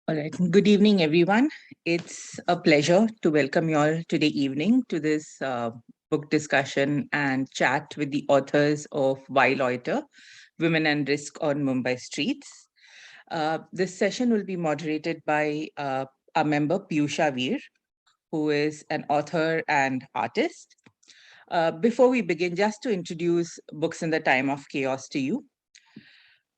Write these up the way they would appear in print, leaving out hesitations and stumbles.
All right. Good evening, everyone. It's a pleasure to welcome you all today evening to this book discussion and chat with the authors of Why Loiter, Women and Risk on Mumbai Streets. This session will be moderated by our member Piyusha Vir, who is an author and artist. Before we begin, just to introduce Books in the Time of Chaos to you.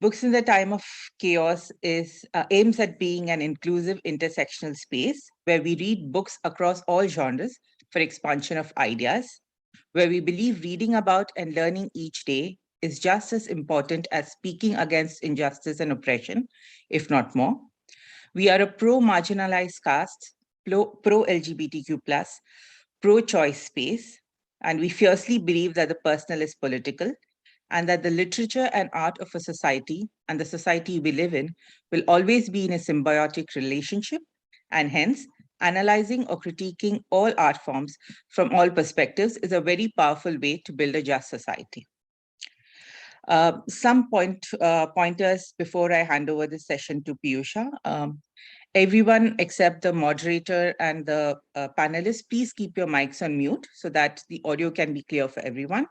Books in the Time of Chaos is aims at being an inclusive intersectional space where we read books across all genres for expansion of ideas, where we believe reading about and learning each day is just as important as speaking against injustice and oppression, if not more. We are a pro-marginalized caste, pro-LGBTQ+, pro-choice space, and we fiercely believe that the personal is political and that the literature and art of a society and the society we live in will always be in a symbiotic relationship, and hence, analyzing or critiquing all art forms from all perspectives is a very powerful way to build a just society. Some pointers before I hand over the session to Piyusha. Everyone except the moderator and the panelists, please keep your mics on mute so that the audio can be clear for everyone.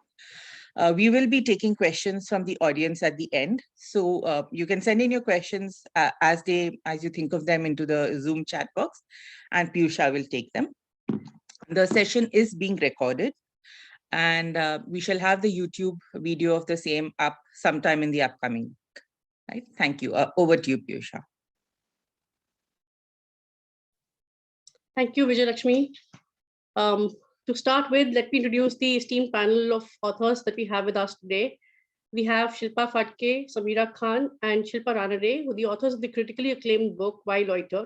We will be taking questions from the audience at the end. So you can send in your questions as you think of them into the Zoom chat box, and Piyusha will take them. The session is being recorded, and we shall have the YouTube video of the same up sometime in the upcoming week. Right? Thank you. Over to you, Piyusha. Thank you, Vijayalakshmi. To start with, let me introduce the esteemed panel of authors that we have with us today. We have Shilpa Phadke, Sameera Khan, and Shilpa Ranade, who are the authors of the critically acclaimed book, Why Loiter?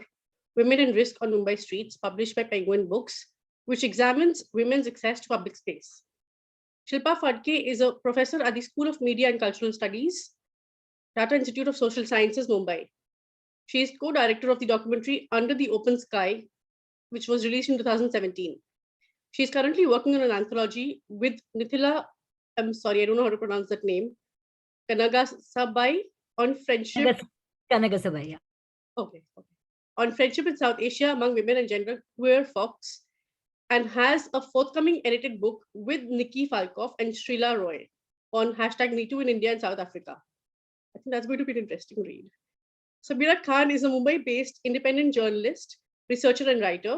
Women and Risk on Mumbai Streets, published by Penguin Books, which examines women's access to public space. Shilpa Phadke is a professor at the School of Media and Cultural Studies, Tata Institute of Social Sciences, Mumbai. She is co-director of the documentary Under the Open Sky, which was released in 2017. She is currently working on an anthology with Nithila, I'm sorry, I don't know how to pronounce that name, Kanagasabai on friendship. Kanagasabai, yeah. Okay. On friendship in South Asia among women and gender queer folks, and has a forthcoming edited book with Nikki Falkov and Srila Roy on #MeToo in India and South Africa. I think that's going to be an interesting read. Sameera Khan is a Mumbai-based independent journalist, researcher, and writer.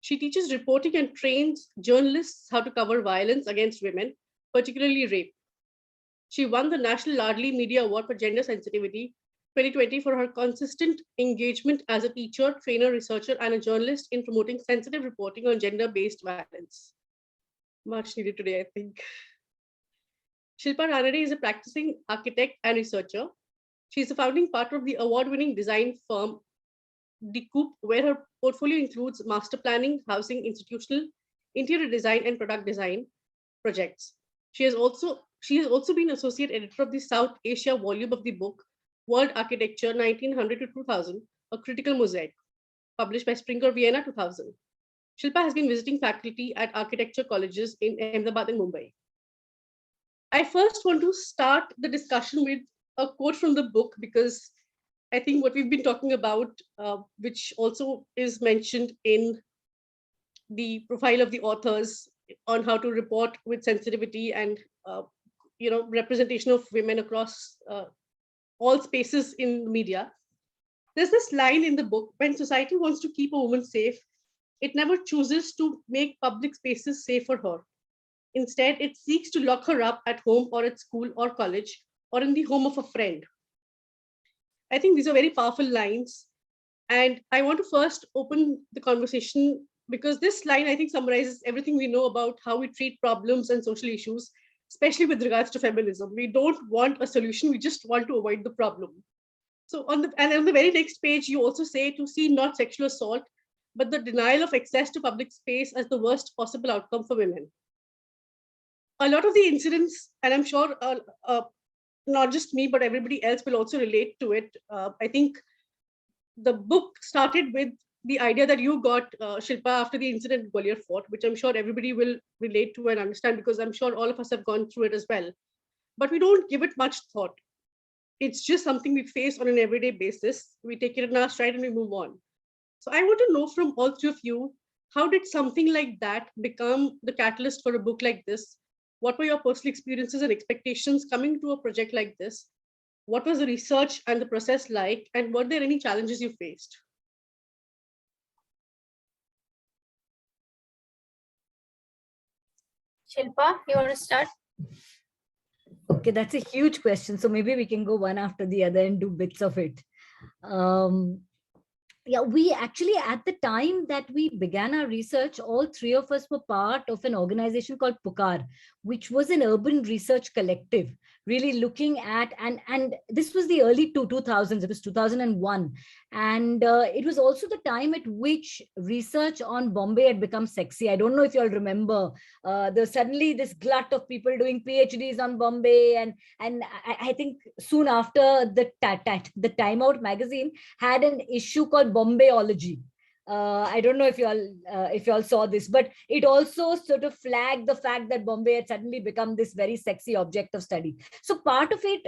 She teaches reporting and trains journalists how to cover violence against women, particularly rape. She won the National Lardli Media Award for Gender Sensitivity 2020 for her consistent engagement as a teacher, trainer, researcher, and a journalist in promoting sensitive reporting on gender-based violence. Much needed today, I think. Shilpa Ranade is a practicing architect and researcher. She is a founding partner of the award-winning design firm The Coop, where her portfolio includes master planning, housing, institutional, interior design, and product design projects. She has also been associate editor of the South Asia volume of the book World Architecture 1900 to 2000, a critical mosaic, published by Springer Vienna 2000. Shilpa has been visiting faculty at architecture colleges in Ahmedabad and Mumbai. I first want to start the discussion with a quote from the book, because I think what we've been talking about, which also is mentioned in the profile of the authors on how to report with sensitivity and representation of women across all spaces in media. There's this line in the book: when society wants to keep a woman safe, it never chooses to make public spaces safe for her. Instead, it seeks to lock her up at home or at school or college or in the home of a friend. I think these are very powerful lines. And I want to first open the conversation because this line, I think, summarizes everything we know about how we treat problems and social issues, especially with regards to feminism. We don't want a solution, we just want to avoid the problem. So on the very next page, you also say to see not sexual assault, but the denial of access to public space as the worst possible outcome for women. A lot of the incidents, and I'm sure not just me, but everybody else will also relate to it. I think the book started with the idea that you got, Shilpa, after the incident at Gwalior Fort, which I'm sure everybody will relate to and understand, because I'm sure all of us have gone through it as well. But we don't give it much thought. It's just something we face on an everyday basis. We take it in our stride and we move on. So I want to know from all three of you, how did something like that become the catalyst for a book like this? What were your personal experiences and expectations coming to a project like this? What was the research and the process like? And were there any challenges you faced? Shilpa, you want to start? Okay, that's a huge question. So maybe we can go one after the other and do bits of it. Yeah, we actually, at the time that we began our research, all three of us were part of an organization called Pukar, which was an urban research collective, really looking at, and this was the early 2000s, it was 2001. And it was also the time at which research on Bombay had become sexy. I don't know if you all remember, there's suddenly this glut of people doing PhDs on Bombay. And I think soon after, the Time Out magazine had an issue called Bombayology. I don't know if you all saw this, but it also sort of flagged the fact that Bombay had suddenly become this very sexy object of study. So part of the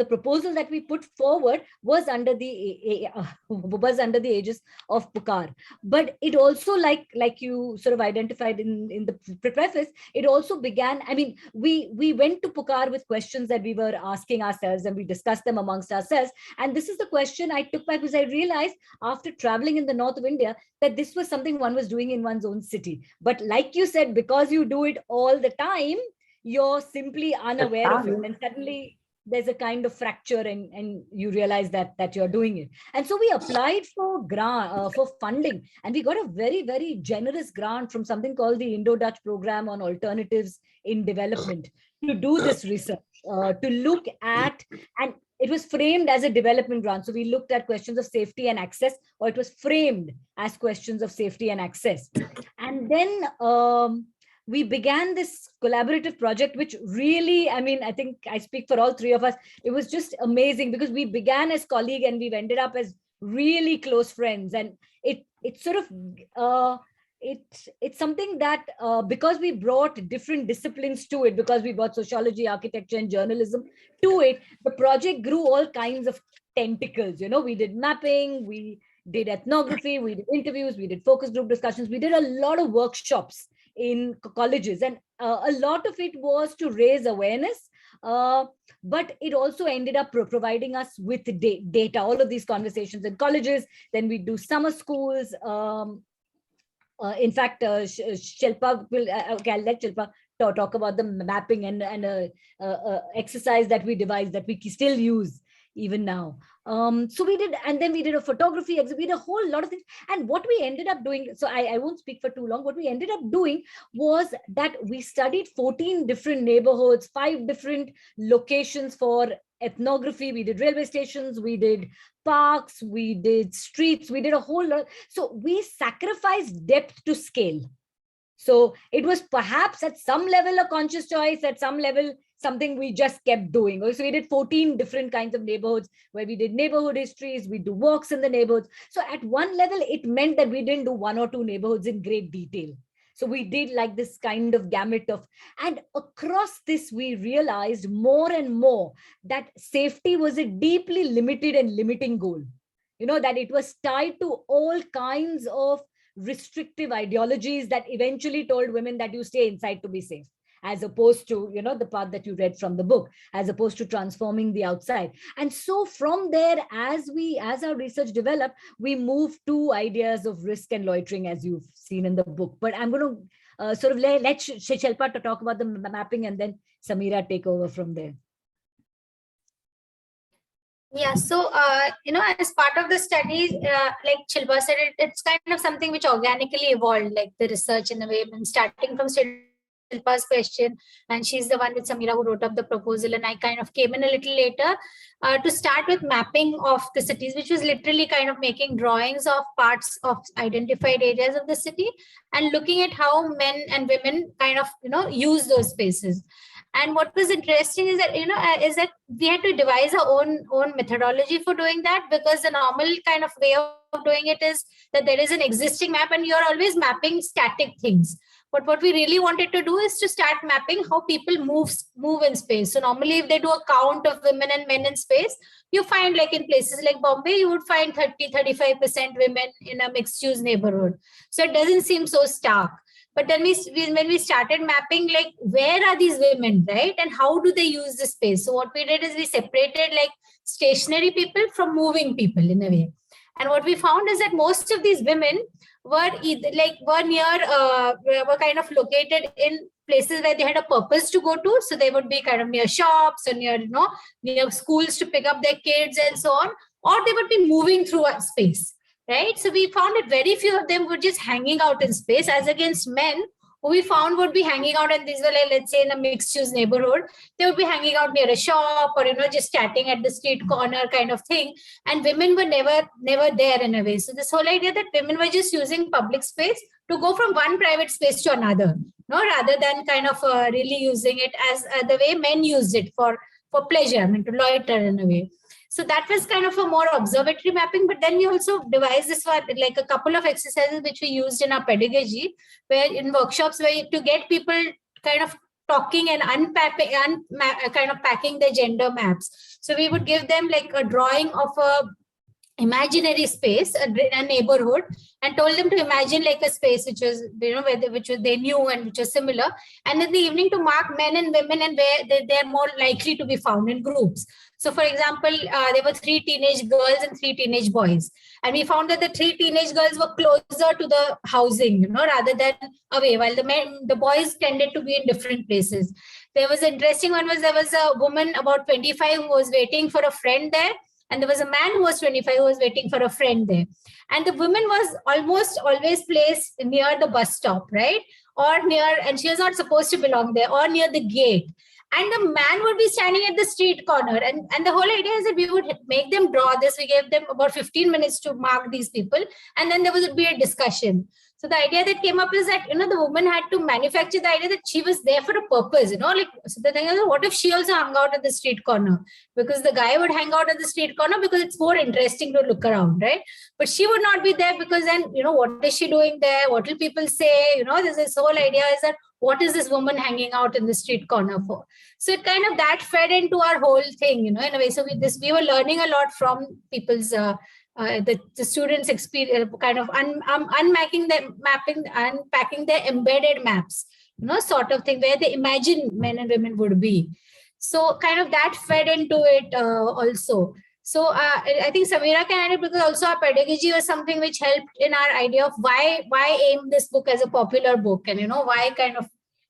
proposal that we put forward was under the aegis of Pukar. But it also, like you sort of identified in the preface, it also began. I mean, we went to Pukar with questions that we were asking ourselves, and we discussed them amongst ourselves. And this is the question I took back, because I realized after traveling in the north of India that this was something one was doing in one's own city. But like you said, because you do it all the time, you're simply unaware of it. And suddenly there's a kind of fracture, and you realize that you're doing it. And so we applied for funding, and we got a very, very generous grant from something called the Indo-Dutch Program on Alternatives in Development to do this research, to look at, and it was framed as a development grant. So we looked at questions of safety and access, or it was framed as questions of safety and access. And then we began this collaborative project, which really, I mean, I think I speak for all three of us. It was just amazing, because we began as colleagues and we've ended up as really close friends. And it sort of, it's something that because we brought different disciplines to it, because we brought sociology, architecture, and journalism to it, the project grew all kinds of tentacles. You know, we did mapping, we did ethnography, we did interviews, we did focus group discussions, we did a lot of workshops in colleges, and a lot of it was to raise awareness. But it also ended up providing us with data, all of these conversations in colleges. Then we do summer schools. In fact, Shilpa will, okay, I'll let Shilpa talk about the mapping and exercise that we devised that we still use even now. So we did, and then we did a photography exhibit, we did a whole lot of things. And what we ended up doing, so I won't speak for too long, what we ended up doing was that we studied 14 different neighborhoods, 5 different locations for ethnography. We did railway stations, we did parks, we did streets, we did a whole lot. So we sacrificed depth to scale. So it was perhaps at some level a conscious choice, at some level something we just kept doing. So we did 14 different kinds of neighborhoods where we did neighborhood histories, we do walks in the neighborhoods. So at one level, it meant that we didn't do 1 or 2 neighborhoods in great detail. So we did like this kind of gamut of, and across this, we realized more and more that safety was a deeply limited and limiting goal. You know, that it was tied to all kinds of restrictive ideologies that eventually told women that you stay inside to be safe, as opposed to, you know, the part that you read from the book, as opposed to transforming the outside. And so from there, as our research developed, we moved to ideas of risk and loitering, as you've seen in the book. But I'm going to sort of let Shilpa to talk about the mapping, and then Sameera take over from there. Yeah, so, as part of the study, like Shilpa said, it's kind of something which organically evolved, like the research in a way, and starting from Shilpa's question, and she's the one with Sameera who wrote up the proposal, and I kind of came in a little later to start with mapping of the cities, which was literally kind of making drawings of parts of identified areas of the city and looking at how men and women kind of, use those spaces. And what was interesting is that, we had to devise our own methodology for doing that, because the normal kind of way of doing it is that there is an existing map and you're always mapping static things. But what we really wanted to do is to start mapping how people move in space. So normally if they do a count of women and men in space, you find like in places like Bombay, you would find 30-35% women in a mixed use neighborhood. So it doesn't seem so stark. But then when we started mapping, like, where are these women, right? And how do they use the space? So what we did is we separated like stationary people from moving people in a way. And what we found is that most of these women were either were near were kind of located in places where they had a purpose to go to. So they would be kind of near shops or near near schools to pick up their kids and so on, or they would be moving through a space, right? So we found that very few of them were just hanging out in space, as against men who we found would be hanging out, and these were like, let's say in a mixed use neighborhood, they would be hanging out near a shop or just chatting at the street corner kind of thing, and women were never there in a way. So this whole idea that women were just using public space to go from one private space to another, rather than kind of really using it as the way men used it for pleasure, I mean to loiter in a way. So that was kind of a more observatory mapping. But then we also devised this for like a couple of exercises which we used in our pedagogy, where in workshops where to get people kind of talking and unpacking kind of packing their gender maps. So we would give them like a drawing of a imaginary space, a neighborhood, and told them to imagine like a space which was which they knew and which was similar, and in the evening to mark men and women and where they're more likely to be found in groups. So for example, there were 3 teenage girls and 3 teenage boys, and we found that the 3 teenage girls were closer to the housing, rather than away, while the boys tended to be in different places. There was an interesting one, there was a woman about 25 who was waiting for a friend there, and there was a man who was 25 who was waiting for a friend there. And the woman was almost always placed near the bus stop, right? Or near, and she was not supposed to belong there, or near the gate. And the man would be standing at the street corner. And the whole idea is that we would make them draw this. We gave them about 15 minutes to mark these people. And then there would be a discussion. So the idea that came up is that, the woman had to manufacture the idea that she was there for a purpose, so the thing is, what if she also hung out at the street corner? Because the guy would hang out at the street corner because it's more interesting to look around, right? But she would not be there because then, what is she doing there? What will people say? This whole idea is that what is this woman hanging out in the street corner for? So it kind of that fed into our whole thing, in a way. So we were learning a lot from people's the students' experience, kind of unpacking their embedded maps, sort of thing, where they imagine men and women would be. So kind of that fed into it also. So I think Sameera can add it, because also our pedagogy was something which helped in our idea of why aim this book as a popular book, and why kind of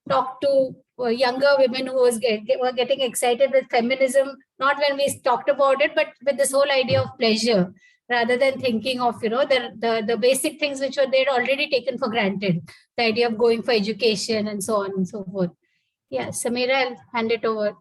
talk to younger women who were getting excited with feminism, not when we talked about it, but with this whole idea of pleasure, rather than thinking of the basic things which they'd already taken for granted, the idea of going for education and so on and so forth. Yeah, Sameera, I'll hand it over.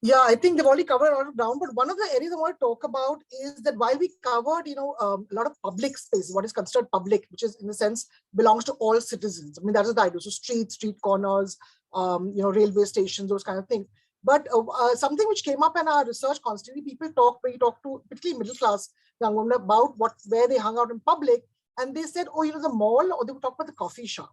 Yeah, I think they've already covered a lot of ground, but one of the areas I want to talk about is that while we covered, a lot of public space, what is considered public, which is in a sense belongs to all citizens. I mean, that is the idea. So street corners, railway stations, those kind of things. But something which came up in our research constantly, we talk to particularly middle class young women about where they hung out in public, and they said, the mall, or they would talk about the coffee shop.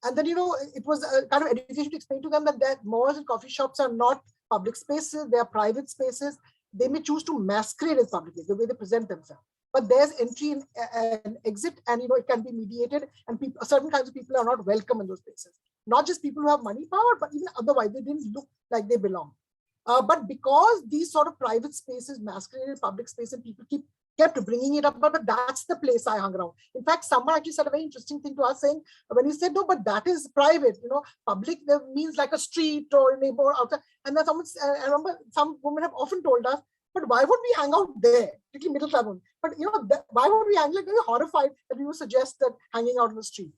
And then, it was a kind of education to explain to them that malls and coffee shops are not public spaces, they are private spaces. They may choose to masquerade as public, the way they present themselves. But there's entry and exit, and it can be mediated, and certain kinds of people are not welcome in those places. Not just people who have money power, but even otherwise, they didn't look like they belong. But because these sort of private spaces masqueraded public space, and people kept bringing it up, but that's the place I hung around. In fact, someone actually said a very interesting thing to us, saying, when he said, no, but that is private, public means like a street or a neighbor outside. And then I remember some women have often told us, but why would we hang out there, particularly middle class women? But why would we hang, like, very horrified that we would suggest that hanging out in the street.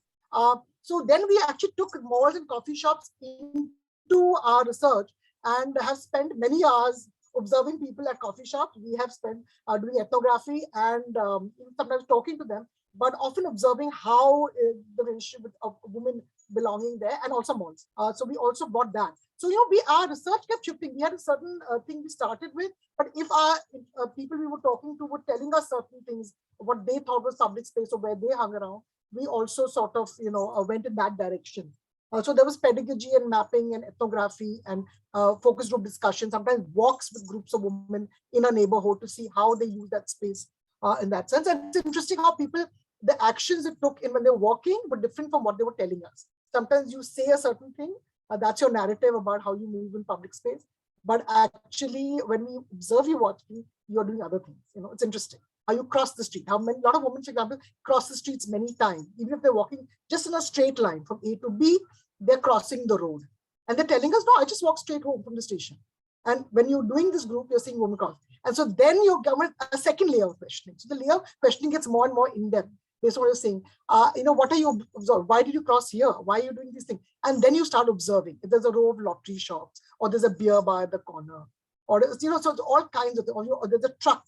So then we actually took malls and coffee shops into our research and have spent many hours observing people at coffee shops. We have spent doing ethnography and sometimes talking to them, but often observing how the relationship of women belonging there, and also malls. So we also bought that. So, our research kept shifting. We had a certain thing we started with, but if our people we were talking to were telling us certain things, what they thought was public space or where they hung around, we also sort of, went in that direction. So there was pedagogy and mapping and ethnography and focus group discussion, sometimes walks with groups of women in a neighborhood to see how they use that space in that sense. And it's interesting how people, the actions it took in when they were walking were different from what they were telling us. Sometimes you say a certain thing, that's your narrative about how you move in public space. But actually, when we observe you walking, you're doing other things. It's interesting how you cross the street. How many, a lot of women, for example, cross the streets many times, even if they're walking just in a straight line from A to B, they're crossing the road. And they're telling us, no, I just walk straight home from the station. And when you're doing this group, you're seeing women cross. And so then you come with a second layer of questioning. So the layer of questioning gets more and more in-depth. Based on what you're saying, what are you observing? Why did you cross here? Why are you doing these things? And then you start observing. If there's a row of lottery shops, or there's a beer bar at the corner, or so it's all kinds of things. Or there's a truck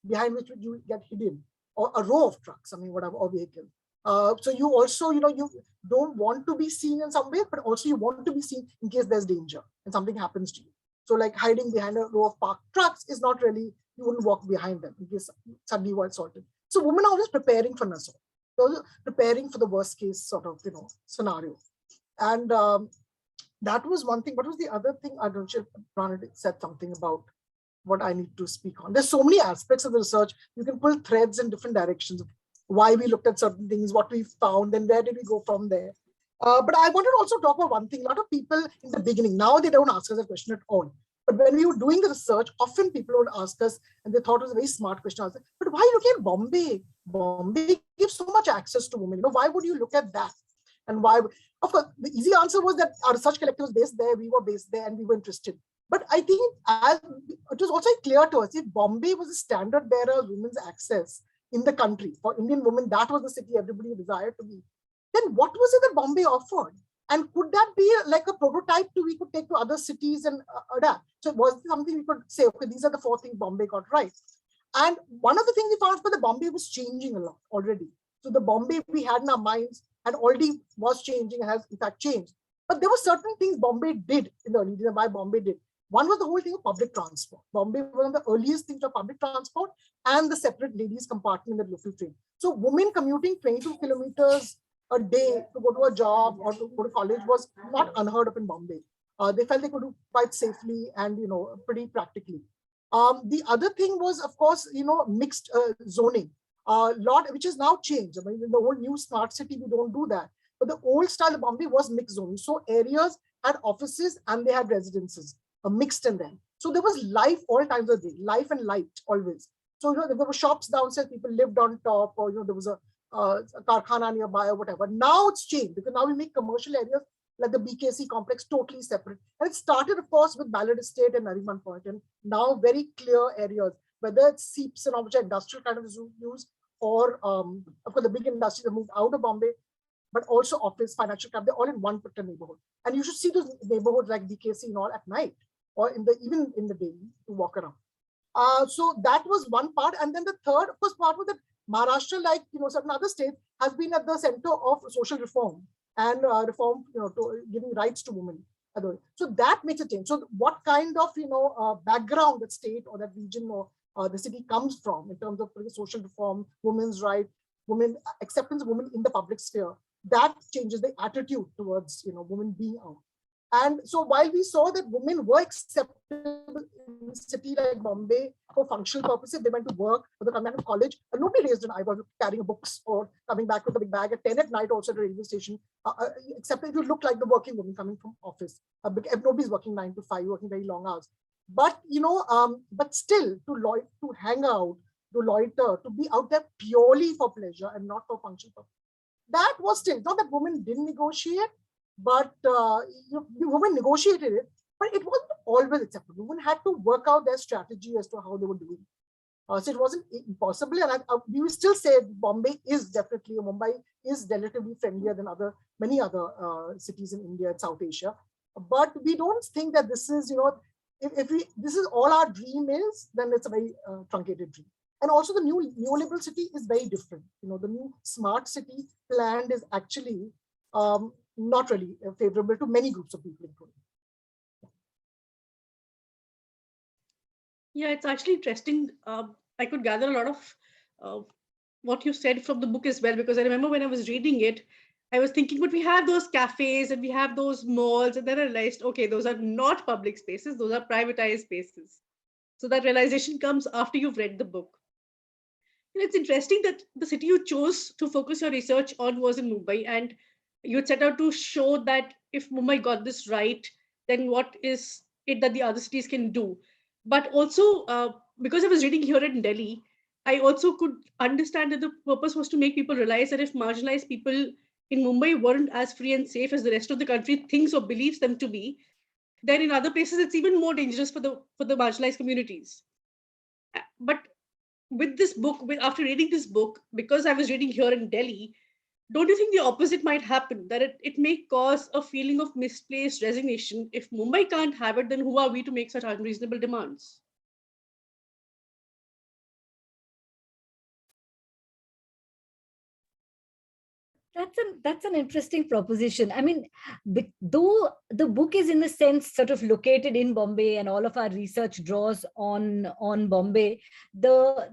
behind which you get hidden, or a row of trucks. I mean, whatever, or vehicle. So you also, you don't want to be seen in some way, but also you want to be seen in case there's danger and something happens to you. So like hiding behind a row of parked trucks is not really, you wouldn't walk behind them in case suddenly you were assaulted. So women are always preparing for an assault. They're preparing for the worst case sort of, scenario. And that was one thing. What was the other thing? I don't know, Ranade said something about what I need to speak on. There's so many aspects of the research. You can pull threads in different directions of why we looked at certain things, what we found, and where did we go from there. But I wanted to also talk about one thing. A lot of people in the beginning, now they don't ask us a question at all. But when we were doing the research, often people would ask us, and they thought it was a very smart question. I said, but why are you looking at Bombay? Bombay gives so much access to women. Why would you look at that? And why? Of course, the easy answer was that our research collective was based there, we were based there, and we were interested. But I think it was also clear to us, if Bombay was a standard bearer of women's access in the country, for Indian women, that was the city everybody desired to be, then what was it that Bombay offered? And could that be like a prototype we could take to other cities and adapt? So was it something we could say, okay, these are the 4 things Bombay got right. And one of the things we found was that Bombay was changing a lot already. So the Bombay we had in our minds had already was changing and has in fact changed. But there were certain things Bombay did in the early days, why Bombay did. One was the whole thing of public transport. Bombay was one of the earliest things of public transport and the separate ladies compartment in the local train. So women commuting 22 kilometers a day to go to a job or to go to college was not unheard of in Bombay. They felt they could do quite safely and pretty practically. The other thing was, of course, mixed zoning, lot which has now changed. I mean, in the whole new smart city, we don't do that. But the old style of Bombay was mixed zoning. So areas had offices and they had residences mixed in them. So there was life all times of the day, life and light always. So there were shops downstairs, people lived on top, or there was a Karkhana nearby or whatever. Now it's changed because now we make commercial areas like the BKC complex totally separate. And it started, of course, with Ballard Estate and Nariman Point, and now very clear areas, whether it's seeps and which are industrial kind of use, or of course the big industries have moved out of Bombay, but also office, financial club, they're all in one particular neighborhood. And you should see those neighborhoods like BKC and all at night, or even in the day to walk around. So that was one part. And then the third, of course, part was that Maharashtra, like certain other states, has been at the center of social reform and reform, to giving rights to women. So that makes a change. So what kind of background that state or that region or the city comes from in terms of social reform, women's rights, women acceptance of women in the public sphere, that changes the attitude towards women being out. And so while we saw that women were acceptable in a city like Bombay for functional purposes, they went to work or they come back to college, and nobody raised an eyebrow carrying books or coming back with a big bag at 10 at night also at a railway station, except if you look like the working woman coming from office. Nobody's working 9 to 5, working very long hours. But, but still to hang out, to loiter, to be out there purely for pleasure and not for functional purpose. That was still, not that women didn't negotiate, but the women negotiated it, but it wasn't always acceptable. Women had to work out their strategy as to how they were doing. So it wasn't impossible. And we will still say Bombay is definitely, Mumbai is relatively friendlier than many other cities in India and South Asia. But we don't think that this is, if this is all our dream is, then it's a very truncated dream. And also the new neoliberal city is very different. The new smart city planned is actually not really favorable to many groups of people. Yeah, it's actually interesting. I could gather a lot of what you said from the book as well, because I remember when I was reading it, I was thinking, but we have those cafes and we have those malls, and then I realized, okay, those are not public spaces, those are privatized spaces. So that realization comes after you've read the book. And it's interesting that the city you chose to focus your research on was in Mumbai, and you had set out to show that if Mumbai got this right, then what is it that the other cities can do? But also, because I was reading here in Delhi, I also could understand that the purpose was to make people realize that if marginalized people in Mumbai weren't as free and safe as the rest of the country thinks or believes them to be, then in other places it's even more dangerous for the marginalized communities. But with this book, after reading this book, because I was reading here in Delhi, don't you think the opposite might happen? That it may cause a feeling of misplaced resignation. If Mumbai can't have it, then who are we to make such unreasonable demands? That's an interesting proposition. I mean, though the book is in a sense sort of located in Bombay, and all of our research draws on Bombay, the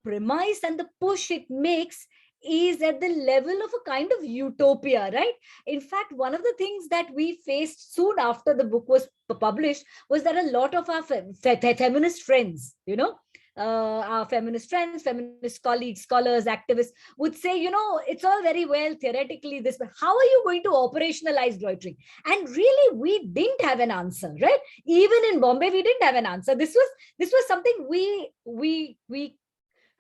premise and the push it makes is at the level of a kind of utopia, right? In fact, one of the things that we faced soon after the book was published was that a lot of our feminist friends, our feminist friends, feminist colleagues, scholars, activists would say, it's all very well theoretically this, but how are you going to operationalize loitering? And really, we didn't have an answer, right? Even in Bombay, we didn't have an answer. This was something we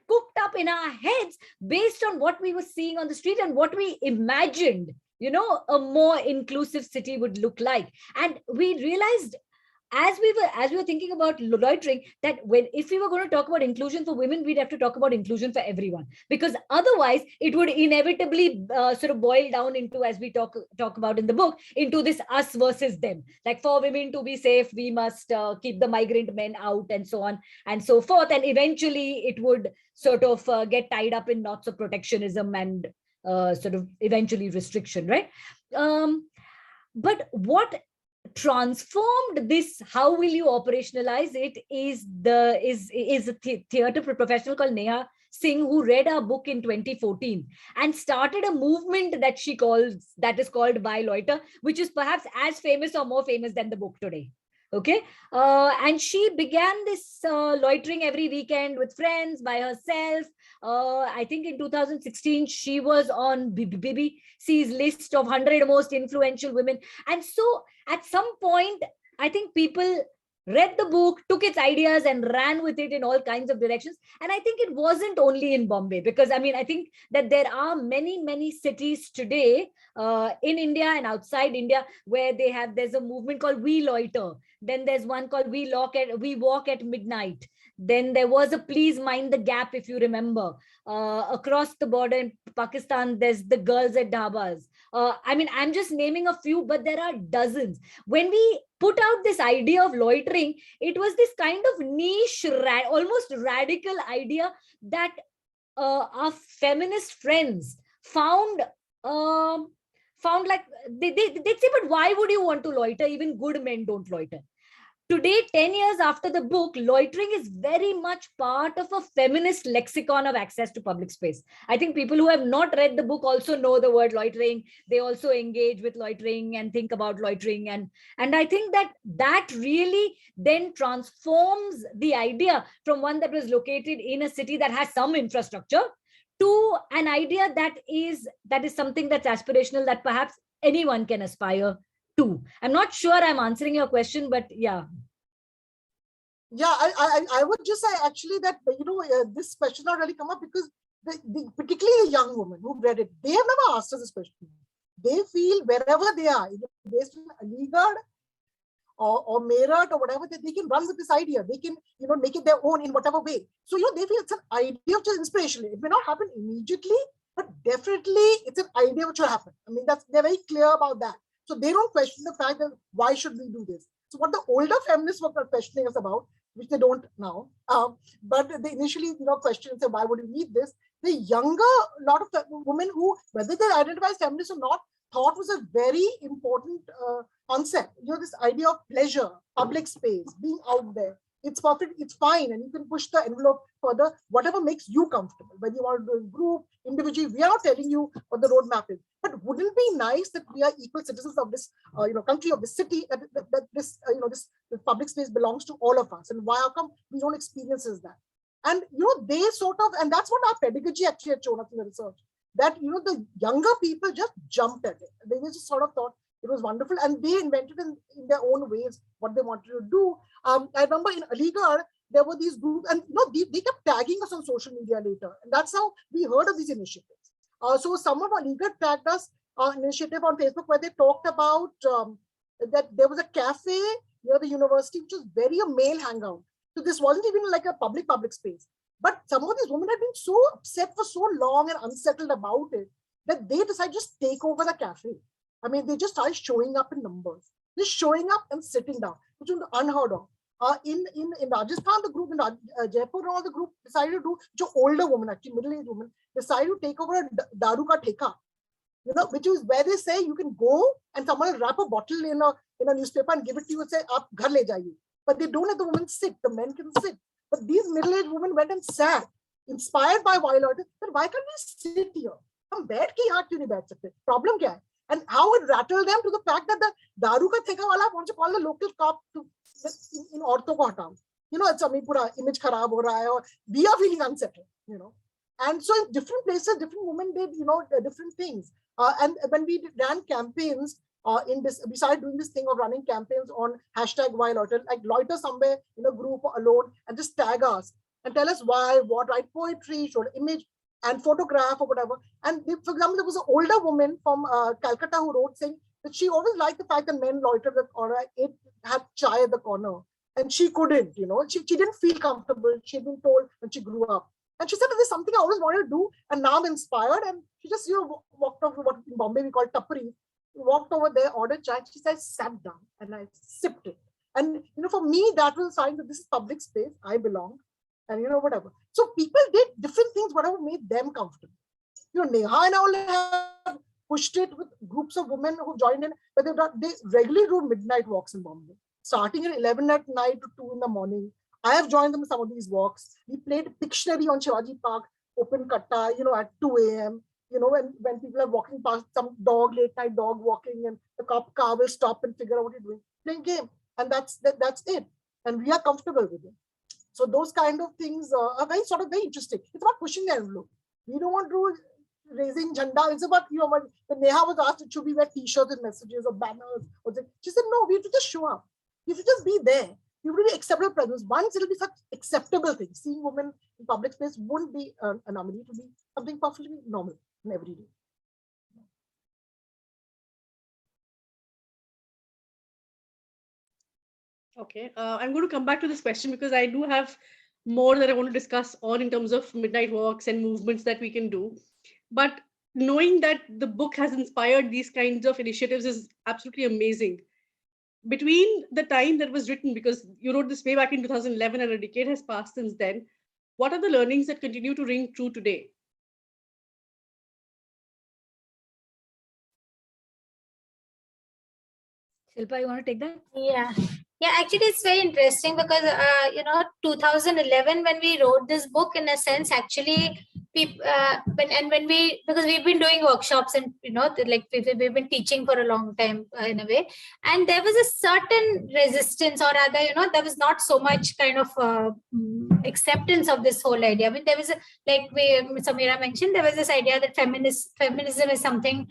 cooked up in our heads based on what we were seeing on the street and what we imagined, a more inclusive city would look like. And we realized as we were thinking about loitering, that if we were going to talk about inclusion for women, we'd have to talk about inclusion for everyone, because otherwise it would inevitably sort of boil down into, as we talk about in the book, into this us versus them. Like, for women to be safe, we must keep the migrant men out, and so on and so forth. And eventually it would sort of get tied up in knots of protectionism and sort of eventually restriction, right? But what transformed this, how will you operationalize it, is a theater professional called Neha Singh, who read our book in 2014 and started a movement that is called By Loiter, which is perhaps as famous or more famous than the book today. Okay. And she began this loitering every weekend with friends, by herself. I think in 2016, she was on BBC's list of 100 most influential women. And so at some point, I think people read the book, took its ideas and ran with it in all kinds of directions. And I think it wasn't only in Bombay, because I think that there are many, many cities today in India and outside India where there's a movement called We Loiter. Then there's one called We Walk at Midnight. Then there was a Please Mind the Gap, if you remember. Across the border in Pakistan, there's the Girls at Dhabas. I'm just naming a few, but there are dozens. When we put out this idea of loitering, it was this kind of niche, almost radical idea that our feminist friends found like they'd say, but why would you want to loiter? Even good men don't loiter. Today, 10 years after the book, loitering is very much part of a feminist lexicon of access to public space. I think people who have not read the book also know the word loitering. They also engage with loitering and think about loitering. And I think that really then transforms the idea from one that was located in a city that has some infrastructure to an idea that is something that's aspirational, that perhaps anyone can aspire to. I'm not sure I'm answering your question, but yeah. Yeah, I would just say actually that, this question not really come up because particularly a young woman who read it, they have never asked us this question. They feel wherever they are, based on Aligarh or Meerut or whatever, that they can run with this idea. They can, make it their own in whatever way. So, they feel it's an idea which is inspirational. It may not happen immediately, but definitely it's an idea which will happen. I mean, they're very clear about that. So they don't question the fact that why should we do this? So what the older feminists were questioning us about, which they don't now, but they initially, questioned and said, why would we need this? The younger, lot of women who, whether they identify as feminists or not, thought was a very important concept. This idea of pleasure, public space, being out there, it's perfect, it's fine, and you can push the envelope further, whatever makes you comfortable, whether you want to do a group, individually. We are not telling you what the roadmap is, but wouldn't it be nice that we are equal citizens of this country, of this city, that this this public space belongs to all of us, and why, how come we don't experience that? And they sort of, and that's what our pedagogy actually had shown us in the research, that the younger people just jumped at it. They just sort of thought it was wonderful, and they invented in their own ways what they wanted to do. I remember in Aligarh, there were these groups, and they kept tagging us on social media later, and that's how we heard of these initiatives. So someone from Aligarh tagged us an initiative on Facebook where they talked about that there was a cafe near the university, which was very a male hangout. So this wasn't even like a public space. But some of these women had been so upset for so long and unsettled about it that they decided to just take over the cafe. I mean, they just started showing up in numbers, just showing up and sitting down, which was unheard of. In Rajasthan, the group, in Jaipur, and all the group decided to do, which are older women, actually middle-aged women, decided to take over a daru ka theka, which is where they say you can go and someone will wrap a bottle in a newspaper and give it to you and say, "Aap ghar le jaiye." But they don't let the women sit. The men can sit. But these middle-aged women went and sat, inspired by Wild Loiter. But why can't we sit here? हम बैठ के यहाँ क्यों नहीं बैठ सकते? Problem क्या है? And how it rattled them to the fact that the दारू का ठेका वाला wants to call the local cop to in औरतों को हटाओ. It's अभी पूरा image खराब हो रहा है, और we are feeling unsettled. And so in different places, different women did different things. And when we ran campaigns. We started doing this thing of running campaigns on #WhyLoiter, like loiter somewhere in a group or alone and just tag us and tell us why, what, write poetry, show an image and photograph or whatever. And for example, there was an older woman from Calcutta who wrote saying that she always liked the fact that men loitered or had chai at the corner, and she couldn't, she didn't feel comfortable. She had been told when she grew up. And she said, there's something I always wanted to do, and now I'm inspired. And she just, walked off to what in Bombay we call tapri. Walked over there, ordered chai. She said, I sat down and I sipped it. And for me, that was a sign that this is public space. I belong, and whatever. So people did different things, whatever made them comfortable. Neha and all have pushed it with groups of women who joined in, but they regularly do midnight walks in Bombay, starting at 11 at night to 2 in the morning. I have joined them in some of these walks. We played Pictionary on Shivaji Park, open katta, at 2 a.m. When people are walking past some late night dog walking, and the cop car will stop and figure out what you're doing, playing game. And that's it. And we are comfortable with it. So those kind of things are very interesting. It's about pushing the envelope. We don't want to raising jhanda. It's about, when Neha was asked, should we wear t-shirts and messages or banners? She said, no, we have to just show up. You have to just be there. You will be acceptable presence. Once it'll be such acceptable thing. Seeing women in public space wouldn't be an anomaly. It will be something perfectly normal in every day. Okay, I'm going to come back to this question because I do have more that I want to discuss on in terms of midnight walks and movements that we can do. But knowing that the book has inspired these kinds of initiatives is absolutely amazing. Between the time that was written, because you wrote this way back in 2011 and a decade has passed since then, what are the learnings that continue to ring true today? Shilpa, you want to take that? Yeah, actually, it's very interesting because, 2011, when we wrote this book, in a sense, actually, because we've been doing workshops and, we've been teaching for a long time in a way. And there was a certain resistance, or rather, there was not so much kind of acceptance of this whole idea. I mean, there was, Sameera mentioned, there was this idea that feminism is something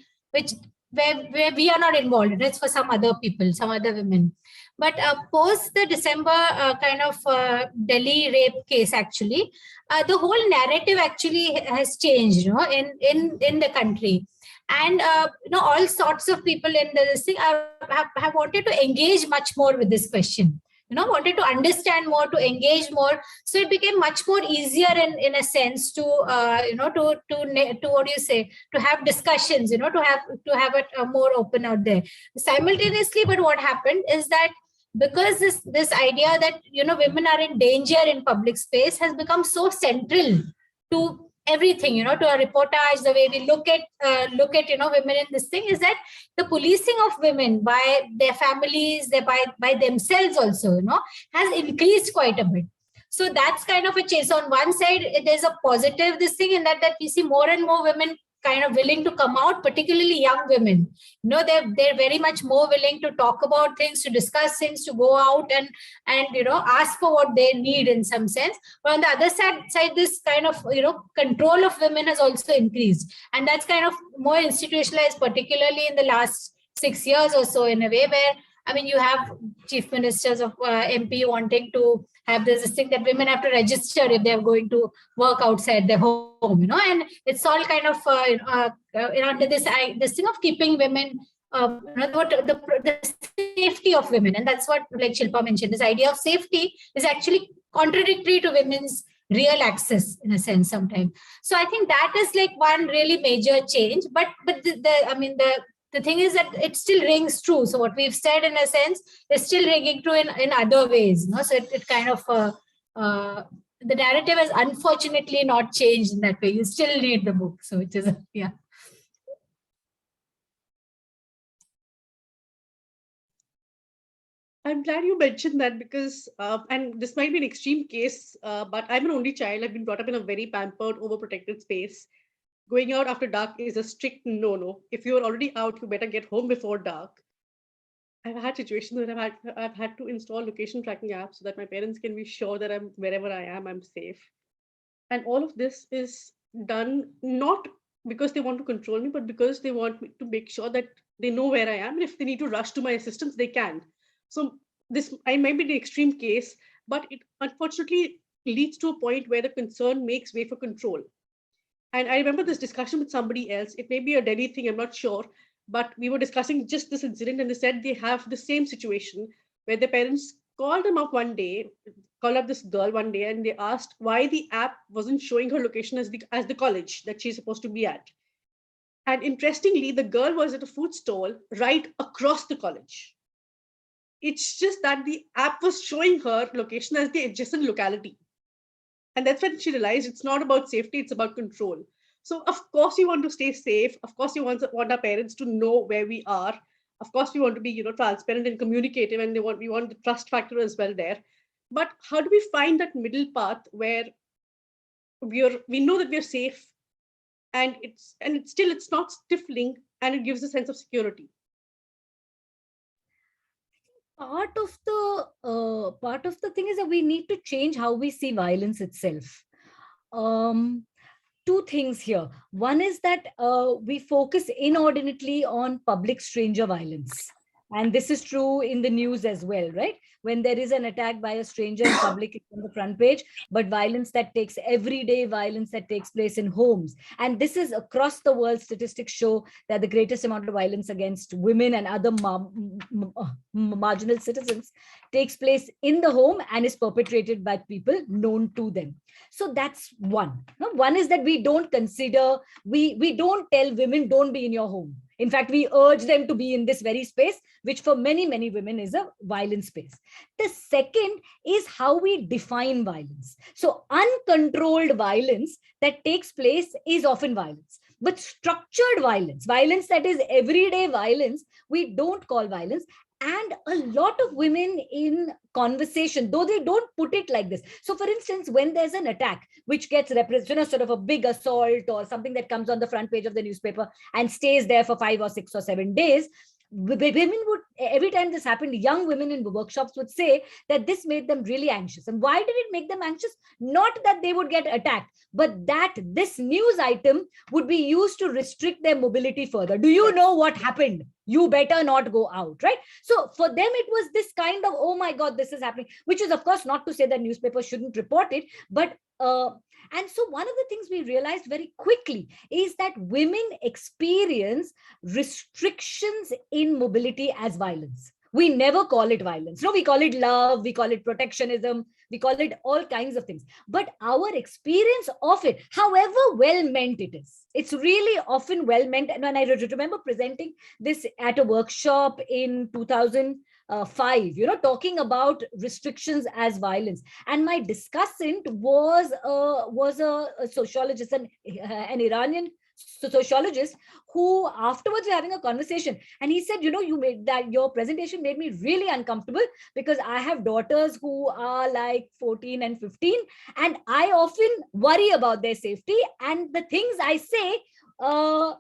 where we are not involved. It's for some other people, some other women. But post the December Delhi rape case, actually, the whole narrative actually has changed, in the country. And, all sorts of people in this thing have wanted to engage much more with this question. Wanted to understand more, to engage more. So it became much more easier in a sense to, what do you say, to have discussions, to have it more open out there. Simultaneously, but what happened is that because this idea that, women are in danger in public space has become so central to everything, to a reportage, the way we look at women in this thing, is that the policing of women by their families, by themselves also, has increased quite a bit. So that's kind of a chase. On one side, there's a positive this thing in that we see more and more women kind of willing to come out, particularly young women. They're very much more willing to talk about things, to discuss things, to go out and ask for what they need in some sense. But on the other side, this kind of control of women has also increased, and that's kind of more institutionalized, particularly in the last 6 years or so, in a way where, I mean, you have chief ministers of MP wanting to have this thing that women have to register if they're going to work outside their home, and it's all kind of under this thing of keeping women, the safety of women. And that's what, like Shilpa mentioned, this idea of safety is actually contradictory to women's real access in a sense sometimes. So I think that is like one really major change. But the thing is that it still rings true. So what we've said in a sense is still ringing true in other ways. So it kind of, the narrative has unfortunately not changed in that way. You still read the book. So which is, yeah. I'm glad you mentioned that because, and this might be an extreme case, but I'm an only child. I've been brought up in a very pampered, overprotected space. Going out after dark is a strict no-no. If you're already out, you better get home before dark. I've had situations where I've had to install location tracking apps so that my parents can be sure that wherever I am, I'm safe. And all of this is done not because they want to control me, but because they want me to make sure that they know where I am. And if they need to rush to my assistance, they can. So this, I might be the extreme case, but it unfortunately leads to a point where the concern makes way for control. And I remember this discussion with somebody else. It may be a Delhi thing, I'm not sure, but we were discussing just this incident, and they said they have the same situation where their parents called up this girl one day, and they asked why the app wasn't showing her location as the college that she's supposed to be at. And interestingly, the girl was at a food stall right across the college. It's just that the app was showing her location as the adjacent locality. And that's when she realized it's not about safety, it's about control. So of course we want to stay safe. Of course we want our parents to know where we are. Of course we want to be, transparent and communicative, and we want the trust factor as well there. But how do we find that middle path where we know that we're safe, and it's not stifling, and it gives a sense of security? Part of the thing is that we need to change how we see violence itself. Two things here. One is that we focus inordinately on public stranger violence. And this is true in the news as well, right? When there is an attack by a stranger in public, it's on the front page, but everyday violence that takes place in homes. And this is across the world. Statistics show that the greatest amount of violence against women and other marginal citizens takes place in the home and is perpetrated by people known to them. So that's one. One is that we don't consider, we don't tell women, don't be in your home. In fact, we urge them to be in this very space, which for many, many women is a violent space. The second is how we define violence. So uncontrolled violence that takes place is often violence. But structured violence that is everyday violence, we don't call violence. And a lot of women in conversation, though they don't put it like this. So for instance, when there's an attack, which gets represented, sort of a big assault or something that comes on the front page of the newspaper and stays there for 5 or 6 or 7 days, women would, every time this happened, young women in workshops would say that this made them really anxious. And why did it make them anxious? Not that they would get attacked, but that this news item would be used to restrict their mobility further. Do you know what happened? You better not go out, right? So for them, it was this kind of, oh my God, this is happening, which is of course not to say that newspapers shouldn't report it, but and so one of the things we realized very quickly is that women experience restrictions in mobility as violence. We never call it violence. No, we call it love, we call it protectionism, we call it all kinds of things. But our experience of it, however well-meant it is, it's really often well-meant. And when I remember presenting this at a workshop in 2000, 5, talking about restrictions as violence. And my discussant was a sociologist, an Iranian sociologist, who afterwards we're having a conversation, and he said, you made that, your presentation made me really uncomfortable, because I have daughters who are like 14 and 15, and I often worry about their safety, and the things I say are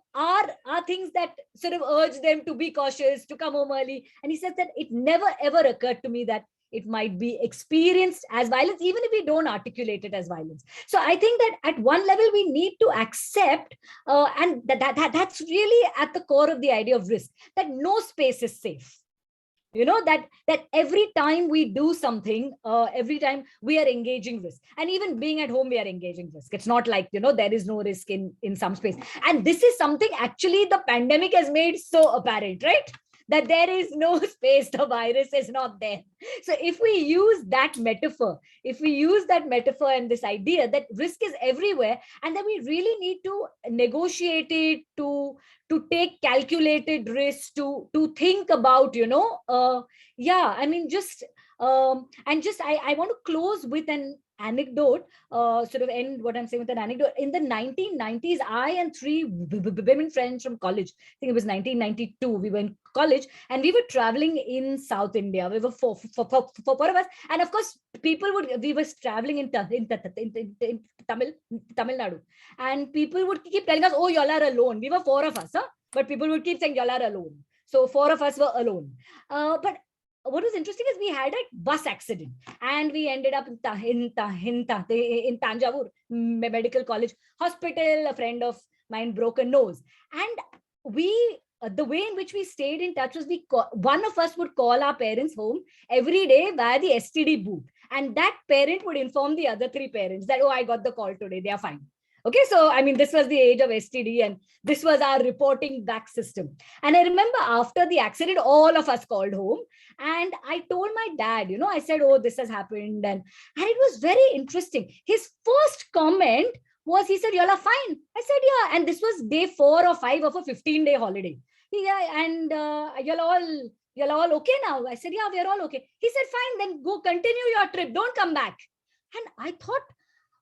things that sort of urge them to be cautious, to come home early. And he says that it never ever occurred to me that it might be experienced as violence, even if we don't articulate it as violence. So I think that at one level we need to accept, and that's really at the core of the idea of risk, that no space is safe. That every time we do something, every time we are engaging risk, and even being at home we are engaging risk. It's not like there is no risk in some space. And this is something actually the pandemic has made so apparent, right? That there is no space, the virus is not there. So if we use that metaphor, and this idea that risk is everywhere, and then we really need to negotiate it, to take calculated risks, to think about, I want to close with an anecdote, sort of end what I'm saying with an anecdote. In the 1990s, I and 3 women friends from college, I think it was 1992, we were in college, and we were traveling in South India. We were four of us, and of course we were traveling in Tamil Nadu, and people would keep telling us, oh, y'all are alone. We were 4 of us, but people would keep saying y'all are alone. So 4 of us were alone. But what was interesting is we had a bus accident, and we ended up in Tanjavur Medical College Hospital. A friend of mine broke a nose, and the way in which we stayed in touch was one of us would call our parents home every day via the STD booth, and that parent would inform the other 3 parents that, oh, I got the call today, they are fine. Okay, so I mean, this was the age of STD, and this was our reporting back system. And I remember after the accident, all of us called home, and I told my dad, I said, oh, this has happened. And it was very interesting. His first comment was, he said, y'all are fine. I said, yeah. And this was day 4 or 5 of a 15-day holiday. Yeah, and you're all okay now? I said, yeah, we're all okay. He said, fine, then go continue your trip. Don't come back. And I thought,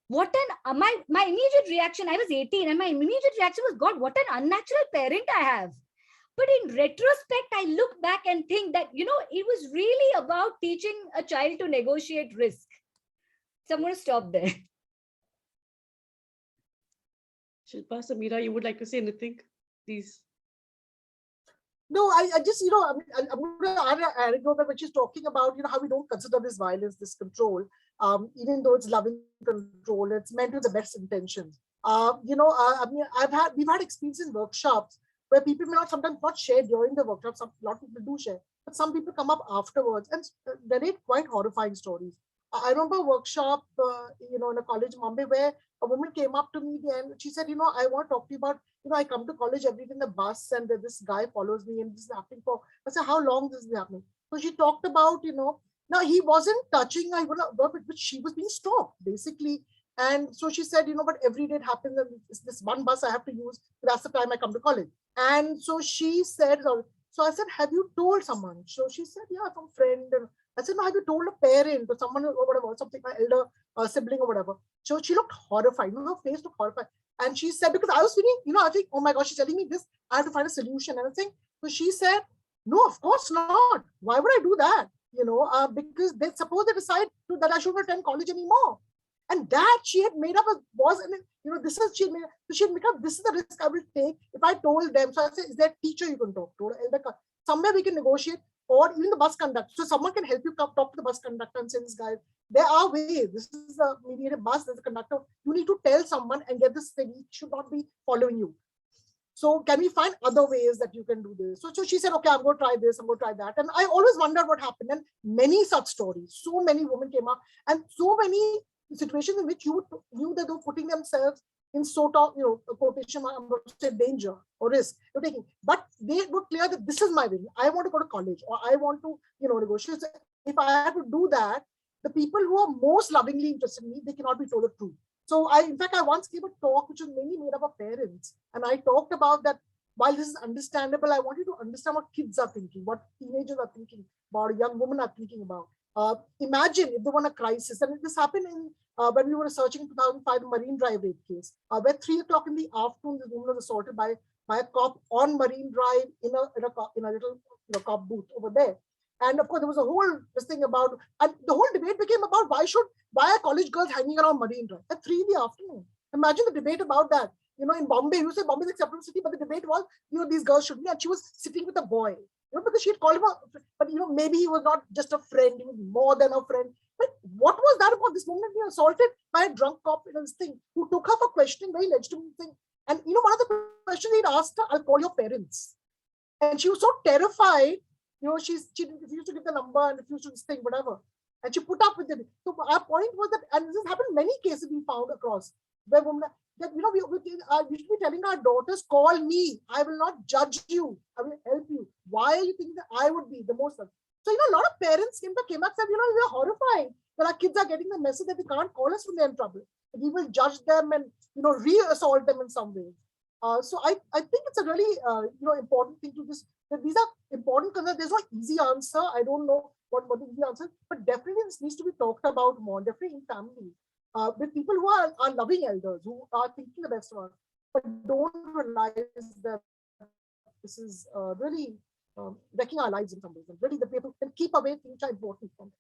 my immediate reaction, I was 18, and my immediate reaction was, God, what an unnatural parent I have. But in retrospect, I look back and think that, it was really about teaching a child to negotiate risk. So I'm going to stop there. Shilpa, Sameera, you would like to say anything, please? No, I just, I'm going to add an anecdote when she's talking about, how we don't consider this violence, this control, even though it's loving control, it's meant with the best intentions. We've had experiences in workshops where people may sometimes not share during the workshop. A lot of people do share, but some people come up afterwards and narrate quite horrifying stories. I remember a workshop, in a college in Mumbai, where a woman came up to me and she said, I want to talk to you about, I come to college every day in the bus, and this guy follows me, and this is happening for, I said, how long this is happening? So she talked about, now he wasn't touching her, but she was being stalked, basically. And so she said, but every day it happens, and it's this one bus I have to use, that's the time I come to college. And so she said, so I said, have you told someone? So she said, yeah, some friend. And I said, no, have you told a parent or someone or whatever, something, my elder sibling or whatever? So she looked horrified, her face looked horrified. And she said, because I was feeling, I think, oh my gosh, she's telling me this, I have to find a solution. And I think, so she said, no, of course not. Why would I do that? Because suppose they decide that I shouldn't attend college anymore. And that she had made up this is, she had made up, this is the risk I will take if I told them. So I said, is there a teacher you can talk to? Somewhere we can negotiate, or even the bus conductor. So someone can help you talk to the bus conductor and say, this guy, there are ways. This is a mediated bus, there's a conductor. You need to tell someone and get this thing. He should not be following you. So can we find other ways that you can do this? So she said, okay, I'm going to try this, I'm going to try that. And I always wondered what happened. And many such stories, so many women came up, and so many situations in which you knew that they were putting themselves in sort of, a quotation, I'm going to say danger or risk you're taking. But they were clear that this is my way. I want to go to college, or I want to, negotiate. So if I had to do that, the people who are most lovingly interested in me, they cannot be told the truth. So in fact, I once gave a talk which was mainly made up of parents. And I talked about that while this is understandable, I want you to understand what kids are thinking, what teenagers are thinking. about, a young woman are thinking about. Imagine if they want a crisis, and this happened in when we were researching in 2005 the Marine Drive rape case, where 3 o'clock in the afternoon, this woman was assaulted by a cop on Marine Drive in a little cop booth over there. And of course, there was a whole this thing about, and the whole debate became about why are college girls hanging around Marine Drive at 3 in the afternoon? Imagine the debate about that. In Bombay, you say Bombay is an acceptable city, but the debate was, these girls shouldn't be. And she was sitting with a boy, because she had called him but maybe he was not just a friend, he was more than a friend. But what was that about this woman being assaulted by a drunk cop in this thing, who took her for questioning, very legitimate thing. And one of the questions he'd asked her, I'll call your parents. And she was so terrified, she refused to give the number and refused to this thing, whatever. And she put up with it. So our point was that, and this has happened in many cases we found across, where women, that we should be telling our daughters, call me, I will not judge you, I will help you. Why are you thinking that I would be the most? So a lot of parents came back and said, we're horrified that our kids are getting the message that they can't call us when they're in trouble. We will judge them and re-assault them in some ways. So I think it's a really important thing to this. That these are important concerns. There's no easy answer. I don't know what is the answer, but definitely this needs to be talked about more. Definitely in families, with people who are loving elders, who are thinking the best of us, but don't realize that this is really wrecking our lives in some ways. And really, the people can keep away things which are important from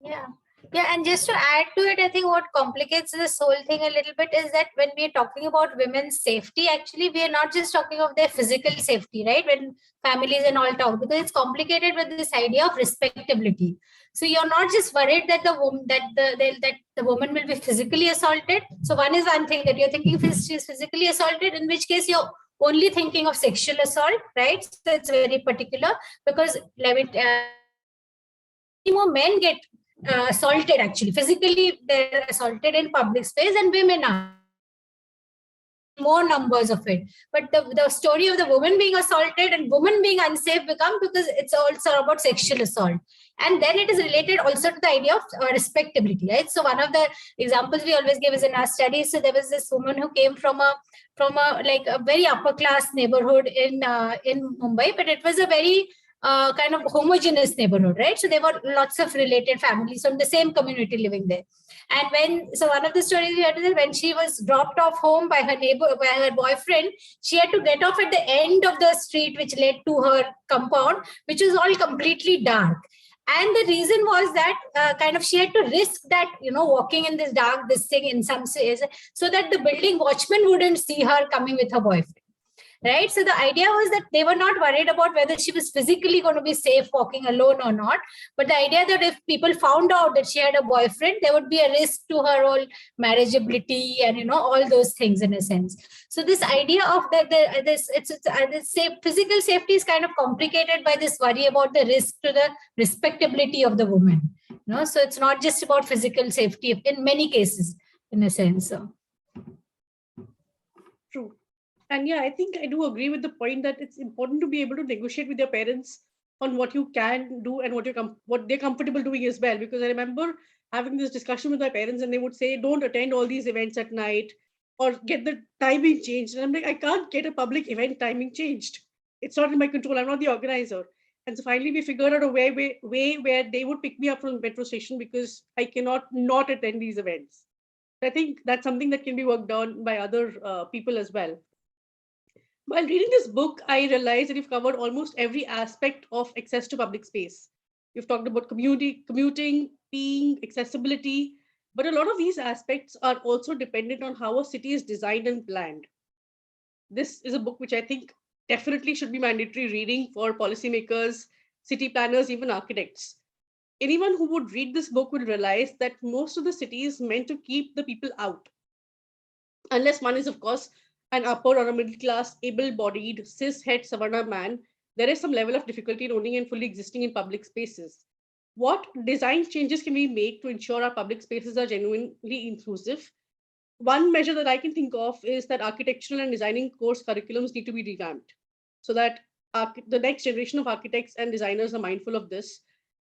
them. Yeah, and just to add to it, I think what complicates this whole thing a little bit is that when we are talking about women's safety, actually, we are not just talking of their physical safety, right? When families and all talk, because it's complicated with this idea of respectability. So you're not just worried that the woman will be physically assaulted. So one thing that you're thinking she's physically assaulted, in which case you're only thinking of sexual assault, right? So it's very particular, because more men get assaulted, actually physically they're assaulted in public space, and women are more numbers of it. But the story of the woman being assaulted and woman being unsafe become because it's also about sexual assault. And then it is related also to the idea of respectability, right? So one of the examples we always give is in our studies. So there was this woman who came from a very upper class neighborhood in Mumbai, but it was a very kind of homogeneous neighborhood, right? So there were lots of related families from the same community living there. And one of the stories we heard is that when she was dropped off home by her boyfriend, she had to get off at the end of the street which led to her compound, which was all completely dark. And the reason was that she had to risk that, walking in this thing in some ways, so that the building watchman wouldn't see her coming with her boyfriend. Right. So the idea was that they were not worried about whether she was physically going to be safe walking alone or not. But the idea that if people found out that she had a boyfriend, there would be a risk to her whole marriageability and, all those things in a sense. So this idea of physical safety is kind of complicated by this worry about the risk to the respectability of the woman. So it's not just about physical safety in many cases, in a sense. So. True. And yeah, I think I do agree with the point that it's important to be able to negotiate with your parents on what you can do and what they're comfortable doing as well. Because I remember having this discussion with my parents, and they would say, don't attend all these events at night or get the timing changed. And I'm like, I can't get a public event timing changed. It's not in my control. I'm not the organizer. And so finally, we figured out a way where they would pick me up from the metro station because I cannot not attend these events. I think that's something that can be worked on by other people as well. While reading this book, I realized that you've covered almost every aspect of access to public space. You've talked about commuting, peeing, accessibility, but a lot of these aspects are also dependent on how a city is designed and planned. This is a book which I think definitely should be mandatory reading for policymakers, city planners, even architects. Anyone who would read this book will realize that most of the city is meant to keep the people out. Unless one is, of course, an upper or a middle class, able-bodied, cis-het Savarna man, there is some level of difficulty in owning and fully existing in public spaces. What design changes can we make to ensure our public spaces are genuinely inclusive? One measure that I can think of is that architectural and designing course curriculums need to be revamped so that the next generation of architects and designers are mindful of this.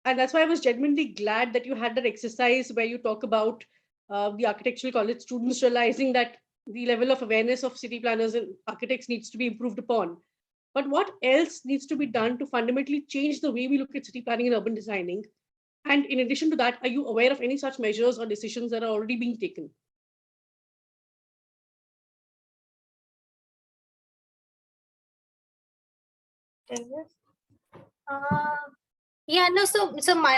And that's why I was genuinely glad that you had that exercise where you talk about the architectural college students realizing that the level of awareness of city planners and architects needs to be improved upon. But what else needs to be done to fundamentally change the way we look at city planning and urban designing? And in addition to that, are you aware of any such measures or decisions that are already being taken? Uh, yeah, no,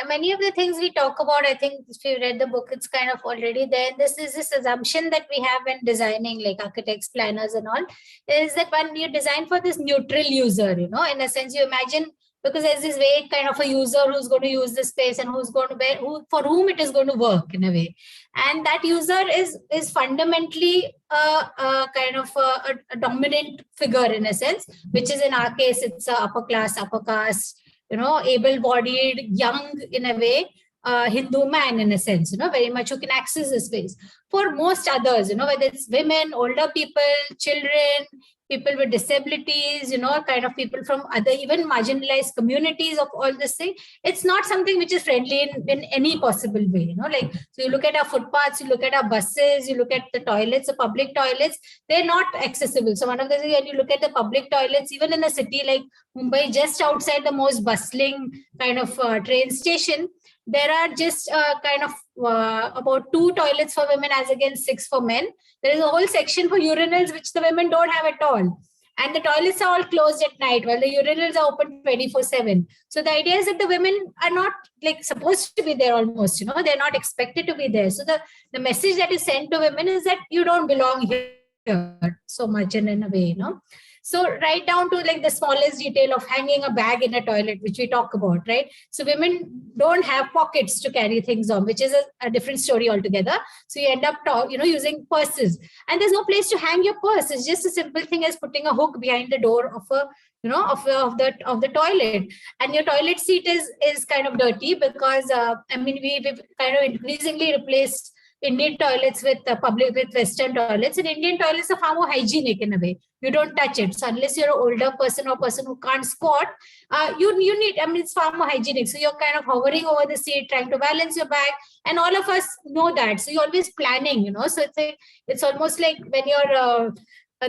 many of the things we talk about, I think if you read the book, it's kind of already there. This is this assumption that we have when designing, like architects, planners and all, is that when you design for this neutral user, you know, in a sense, you imagine, because there's this way kind of a user who's going to use the space and who's going to be, for whom it is going to work in a way. And that user is fundamentally a kind of a dominant figure in a sense, which is in our case, it's a upper class, upper caste, you know, able-bodied, young in a way, Hindu man in a sense, you know, very much who can access the space. For most others, you know, whether it's women, older people, children, people with disabilities, you know, kind of people from other even marginalized communities of all this thing, it's not something which is friendly in any possible way, you know, like, so you look at our footpaths, you look at our buses, you look at the toilets, the public toilets, they're not accessible. So one of the things, when you look at the public toilets, even in a city like Mumbai, just outside the most bustling kind of train station, there are just kind of about 2 toilets for women as against 6 for men. There is a whole section for urinals, which the women don't have at all. And the toilets are all closed at night while the urinals are open 24/7. So the idea is that the women are not like supposed to be there almost, you know, they're not expected to be there. So the message that is sent to women is that you don't belong here so much in a way, you know. So right down to like the smallest detail of hanging a bag in a toilet, which we talk about, right? So women don't have pockets to carry things on, which is a different story altogether. So you end up, you know, using purses, and there's no place to hang your purse. It's just a simple thing as putting a hook behind the door of a, you know, of the toilet, and your toilet seat is kind of dirty because I mean we've kind of increasingly replaced Indian toilets with with Western toilets, and Indian toilets are far more hygienic in a way. You don't touch it. So unless you're an older person or person who can't squat, you need, I mean, it's far more hygienic. So you're kind of hovering over the seat, trying to balance your bag. And all of us know that. So you're always planning, you know. So it's almost like when you're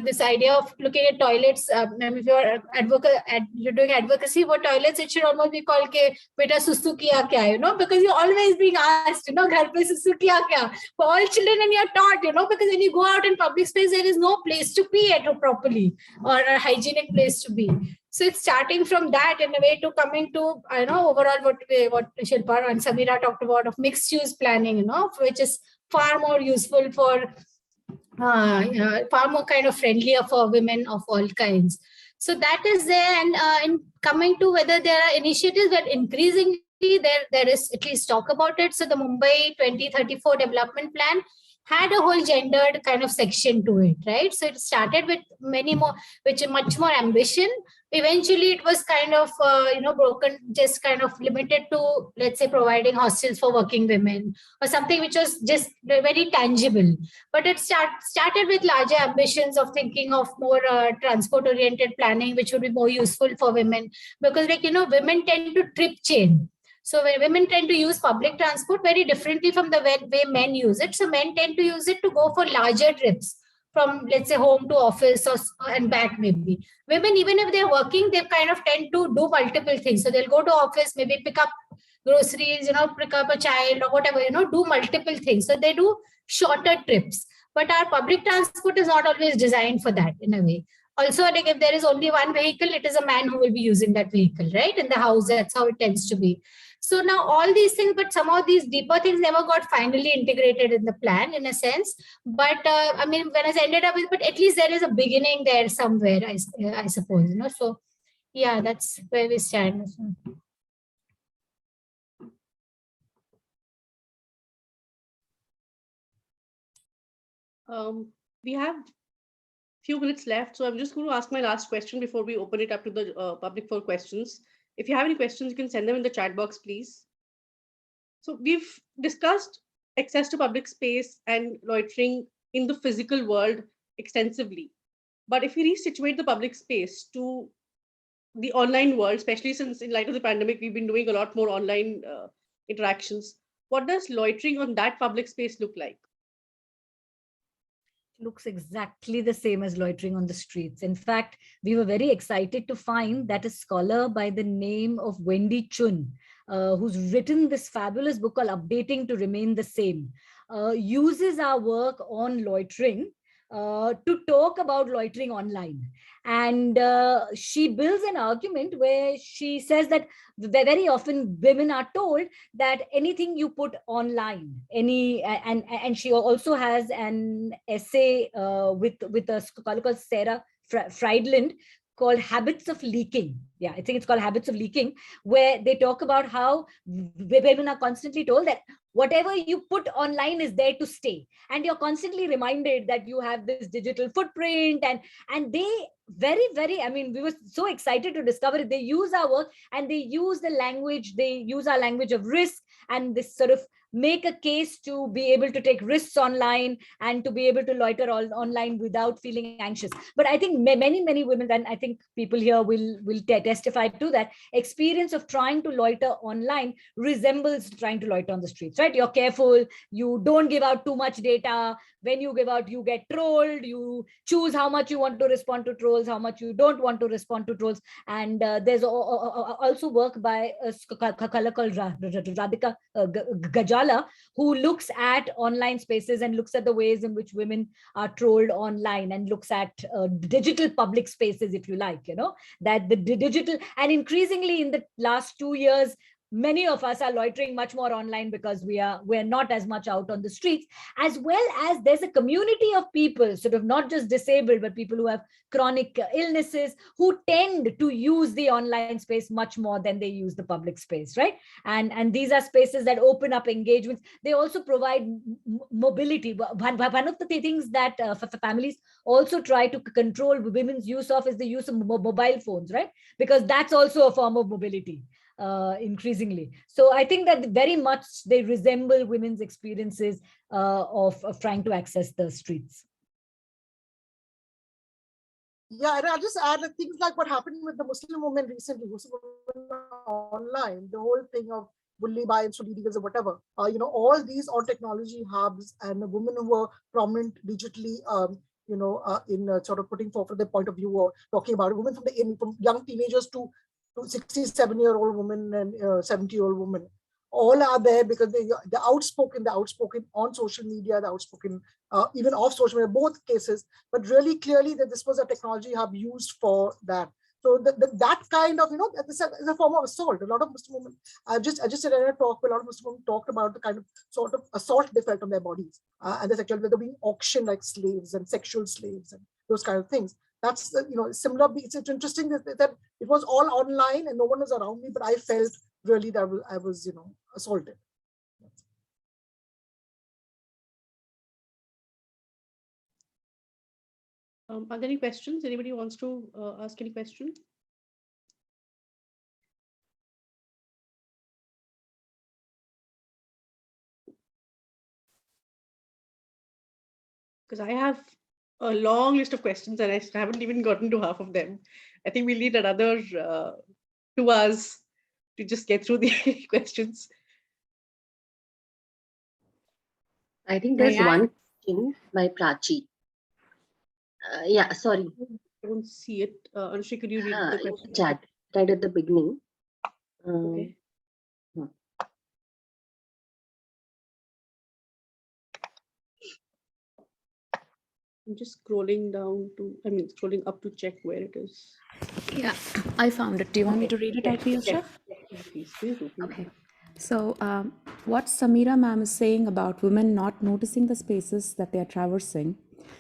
this idea of looking at toilets, if you're doing advocacy for toilets, it should almost be called ke beta susu kiya kya, you know, because you're always being asked, you know, ghar pe susu kiya kya, for all children, and you're taught, you know, because when you go out in public space, there is no place to pee at properly or a hygienic place to be. So it's starting from that in a way to coming to, I know, overall what Shilpa and Sameera talked about of mixed use planning, you know, which is far more useful for far more kind of friendlier for women of all kinds. So that is there. And in coming to whether there are initiatives that increasingly there is at least talk about it. So the Mumbai 2034 development plan had a whole gendered kind of section to it, right? So it started with many more, which is much more ambition. Eventually, it was kind of, you know, broken, just kind of limited to, let's say, providing hostels for working women or something which was just very tangible. But it started with larger ambitions of thinking of more transport-oriented planning, which would be more useful for women. Because, like, you know, women tend to trip chain. So when women tend to use public transport very differently from the way men use it. So men tend to use it to go for larger trips from, let's say, home to office and back maybe. Women, even if they're working, they kind of tend to do multiple things. So they'll go to office, maybe pick up groceries, you know, pick up a child or whatever, you know, do multiple things. So they do shorter trips. But our public transport is not always designed for that in a way. Also, like if there is only one vehicle, it is a man who will be using that vehicle, right? In the house, that's how it tends to be. So now all these things, but some of these deeper things never got finally integrated in the plan in a sense. But I mean, when I ended up with, but at least there is a beginning there somewhere, I suppose, you know. So yeah, that's where we stand. We have few minutes left, so I'm just going to ask my last question before we open it up to the public for questions. If you have any questions, you can send them in the chat box, please. So we've discussed access to public space and loitering in the physical world extensively. But if we resituate the public space to the online world, especially since in light of the pandemic, we've been doing a lot more online interactions, what does loitering on that public space look like? looks exactly the same as loitering on the streets. In fact, we were very excited to find that a scholar by the name of Wendy Chun, who's written this fabulous book called Updating to Remain the Same, uses our work on loitering to talk about loitering online. And she builds an argument where she says that very often women are told that anything you put online, and she also has an essay with a scholar called Sarah Friedland called Habits of Leaking. Yeah, I think it's called Habits of Leaking, where they talk about how women are constantly told that whatever you put online is there to stay, and you're constantly reminded that you have this digital footprint. And they very, I mean, we were so excited to discover it. They use our work and they use the language, they use our language of risk, and this sort of make a case to be able to take risks online and to be able to loiter online without feeling anxious. But I think many women, and I think people here will testify to that, experience of trying to loiter online resembles trying to loiter on the streets, right? You're careful, you don't give out too much data. When you give out, you get trolled. You choose how much you want to respond to trolls, how much you don't want to respond to trolls. And there's also work by a scholar called Radhika Gajala, who looks at online spaces and looks at the ways in which women are trolled online, and looks at digital public spaces, if you like, that the digital, and increasingly in the last 2 years, many of us are loitering much more online because we're not as much out on the streets, as well as there's a community of people, sort of not just disabled, but people who have chronic illnesses, who tend to use the online space much more than they use the public space, right? And these are spaces that open up engagements. They also provide mobility. One of the things that families also try to control women's use of is the use of mobile phones, right? Because that's also a form of mobility. Increasingly. So I think that very much they resemble women's experiences of trying to access the streets. Yeah, and I'll just add that things like what happened with the Muslim women recently, Muslim women online, the whole thing of bully by and deals or whatever, all these on technology hubs and women who were prominent digitally, in sort of putting forward their point of view or talking about it, women from young teenagers to 67-year-old women and 70-year-old women, all are there because they're outspoken on social media, they're outspoken even off social media, both cases, but really clearly that this was a technology hub used for that. So that kind of, is a form of assault. A lot of Muslim women, I just said in a talk, a lot of Muslim women talked about the kind of sort of assault they felt on their bodies, and they're being auctioned like slaves and sexual slaves and those kind of things. That's similar. It's interesting that it was all online and no one was around me, but I felt really that I was assaulted. Are there any questions? Anybody wants to ask any question? Because I have a long list of questions and I haven't even gotten to half of them. I think we'll need another 2 hours to just get through the questions. I think there's one question by Prachi. Yeah, sorry. I don't see it. Anushri, could you read the question? Chat, right at the beginning. Okay. I'm just scrolling up to check where it is. Yeah, I found it. Do you want me to read it out, Piyusha? Please do. Okay. So what Sameera ma'am is saying about women not noticing the spaces that they are traversing,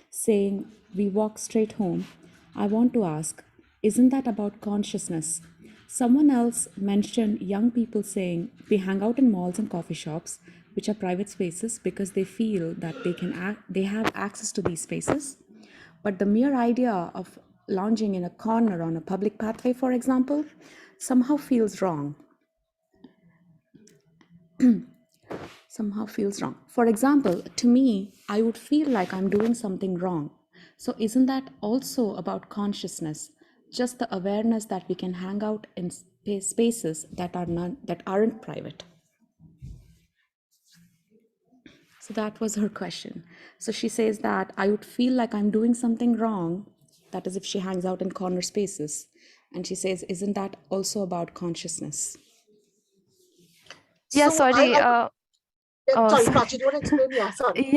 saying, we walk straight home, I want to ask, isn't that about consciousness? Someone else mentioned young people saying they hang out in malls and coffee shops, which are private spaces, because they feel that they have access to these spaces. But the mere idea of lounging in a corner on a public pathway, for example, somehow feels wrong. For example, to me, I would feel like I'm doing something wrong. So isn't that also about consciousness? Just the awareness that we can hang out in spaces that aren't private. So that was her question. So she says that I would feel like I'm doing something wrong. That is if she hangs out in corner spaces. And she says, isn't that also about consciousness? Yeah, So sorry. sorry, Sorry. Prachi, do you want to explain? Yeah, sorry.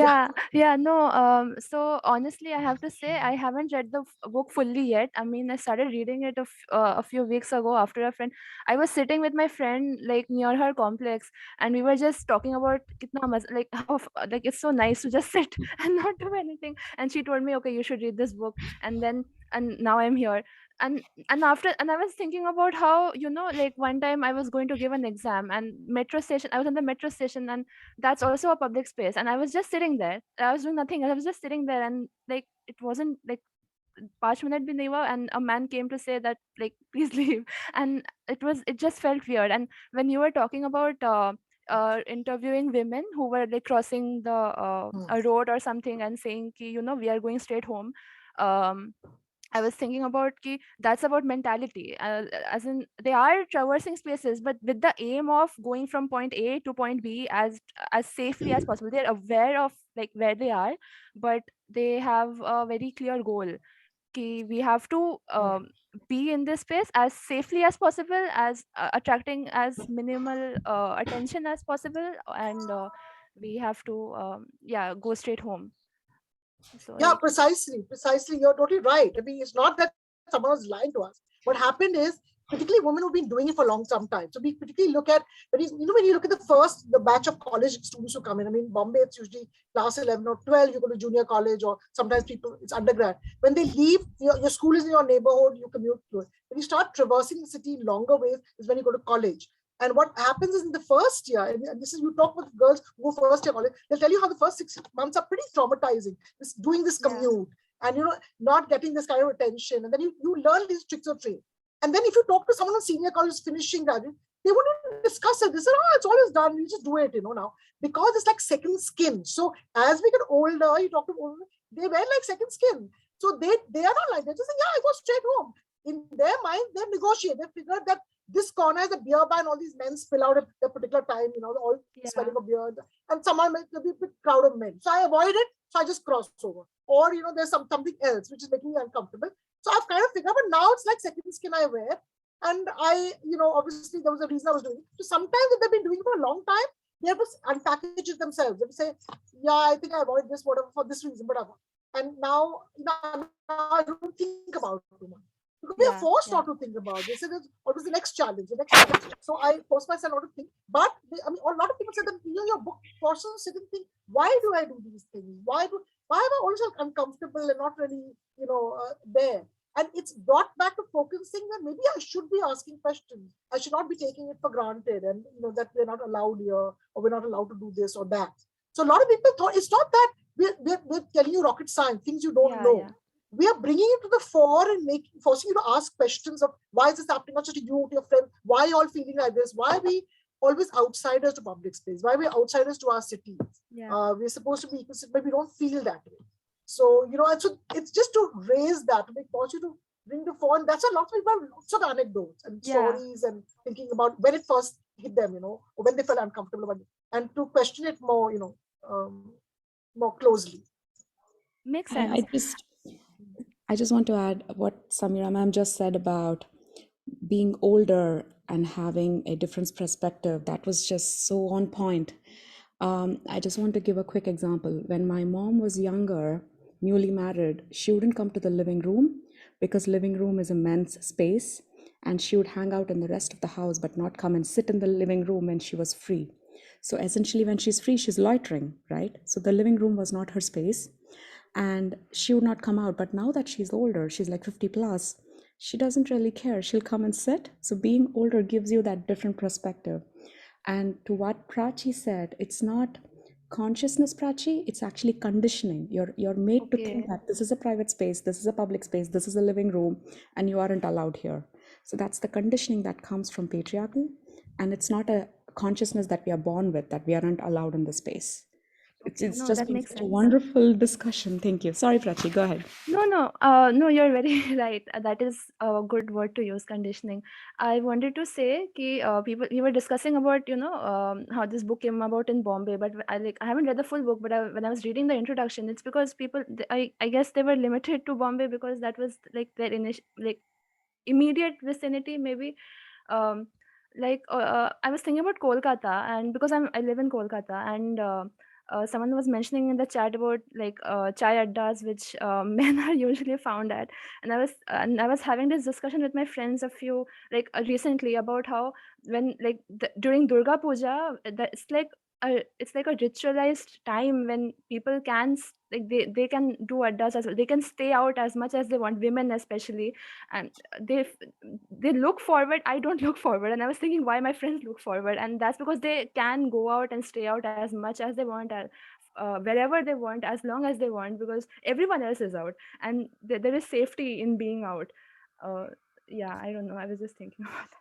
Yeah, no. So honestly, I have to say I haven't read the book fully yet. I mean, I started reading it a few weeks ago after a friend. I was sitting with my friend like near her complex, and we were just talking about like how like it's so nice to just sit and not do anything. And she told me, okay, you should read this book. And now I'm here. And after, and I was thinking about how, like one time I was going to give an exam, and metro station. I was in the metro station, and that's also a public space, and I was just sitting there. I was doing nothing. I was just sitting there, and like it wasn't like 5 minutes been over, and a man came to say that like please leave. And it just felt weird. And when you were talking about interviewing women who were like crossing the a road or something and saying ki, we are going straight home, um I was thinking about ki that's about mentality. As in, they are traversing spaces, but with the aim of going from point A to point B as safely as possible. They're aware of like where they are, but they have a very clear goal. Ki we have to be in this space as safely as possible, as attracting as minimal attention as possible, and we have to go straight home. So Yeah, like precisely. You're totally right. I mean, it's not that someone was lying to us. What happened is, particularly women who've been doing it for a long time. So we particularly look at when you look at the batch of college students who come in. I mean, Bombay, it's usually class 11 or 12. You go to junior college, or sometimes it's undergrad. When they leave, your school is in your neighborhood. You commute to it. When you start traversing the city in longer ways, is when you go to college. And what happens is in the first year, and this is, you talk with girls who go first year college, they'll tell you how the first 6 months are pretty traumatizing. Doing this commute and not getting this kind of attention, and then you learn these tricks of trade. And then if you talk to someone in senior college finishing graduate, they wouldn't discuss it. They say, "Oh, it's always done. You just do it, now," because it's like second skin. So as we get older, you talk to older, they wear like second skin. So they are not like that. They just say, "Yeah, I go straight home." In their mind, they negotiate. They figure that this corner has a beer bar, and all these men spill out at a particular time, all smelling of beer, and someone there'll be a big crowd of men. So I avoid it, so I just cross over. Or, there's something else which is making me uncomfortable. So I've kind of figured, but now it's like second skin I wear. And obviously there was a reason I was doing it. So sometimes if they've been doing it for a long time, they have to unpackage it themselves. They have to say, yeah, I think I avoid this, whatever, for this reason, whatever. And now, now I don't think about it too much. Because we are forced not to think about this. What was the next challenge? So I force myself not to think. But a lot of people say that your book forces us to sit and think, why do I do these things? Why am I always uncomfortable and not really, there? And it's brought back to focusing that maybe I should be asking questions. I should not be taking it for granted, and that we're not allowed here, or we're not allowed to do this or that. So a lot of people thought it's not that we're telling you rocket science, things you don't know. We are bringing it to the fore and forcing you to ask questions of why is this happening, not just to you, to your friend, why are you all feeling like this? Why are we always outsiders to public space? Why are we outsiders to our city? We're supposed to be equal, but we don't feel that way. So, so it's just to raise that, to force you to bring the fore. And that's a lot of people have lots of anecdotes and stories and thinking about when it first hit them, or when they felt uncomfortable about it, and to question it more, more closely. Makes sense. I just want to add what Sameera ma'am just said about being older and having a different perspective. That was just so on point. I just want to give a quick example. When my mom was younger, newly married, she wouldn't come to the living room because living room is a men's space, and she would hang out in the rest of the house but not come and sit in the living room when she was free. So essentially when she's free, she's loitering, right? So the living room was not her space, and she would not come out. But now that she's older, she's like 50 plus, she doesn't really care. She'll come and sit. So being older gives you that different perspective. And to what Prachi said, it's not consciousness, Prachi, it's actually conditioning. You're made to think that this is a private space, this is a public space, this is a living room, and you aren't allowed here. So that's the conditioning that comes from patriarchy, and it's not a consciousness that we are born with, that we aren't allowed in the space. It's No, just that been makes such a sense. wonderful discussion. Thank you. Sorry, Prachi, go ahead. No, you're very right. That is a good word to use, conditioning. I wanted to say कि people we were discussing about how this book came about in Bombay, but I haven't read the full book, but when I was reading the introduction, it's because I guess they were limited to Bombay because that was like their initial immediate vicinity maybe. um I was thinking about Kolkata, and because I live in Kolkata, and someone was mentioning in the chat about like chai addas which men are usually found at, and I was having this discussion with my friends a few recently about how when during Durga Puja, it's like a ritualized time when people can they can do addas as well. They can stay out as much as they want, women especially, and they they look forward. I don't look forward, and I was thinking why my friends look forward, and that's because they can go out and stay out as much as they want, wherever they want, as long as they want, because everyone else is out, and there is safety in being out. uh, yeah, I don't know, I was just thinking about that.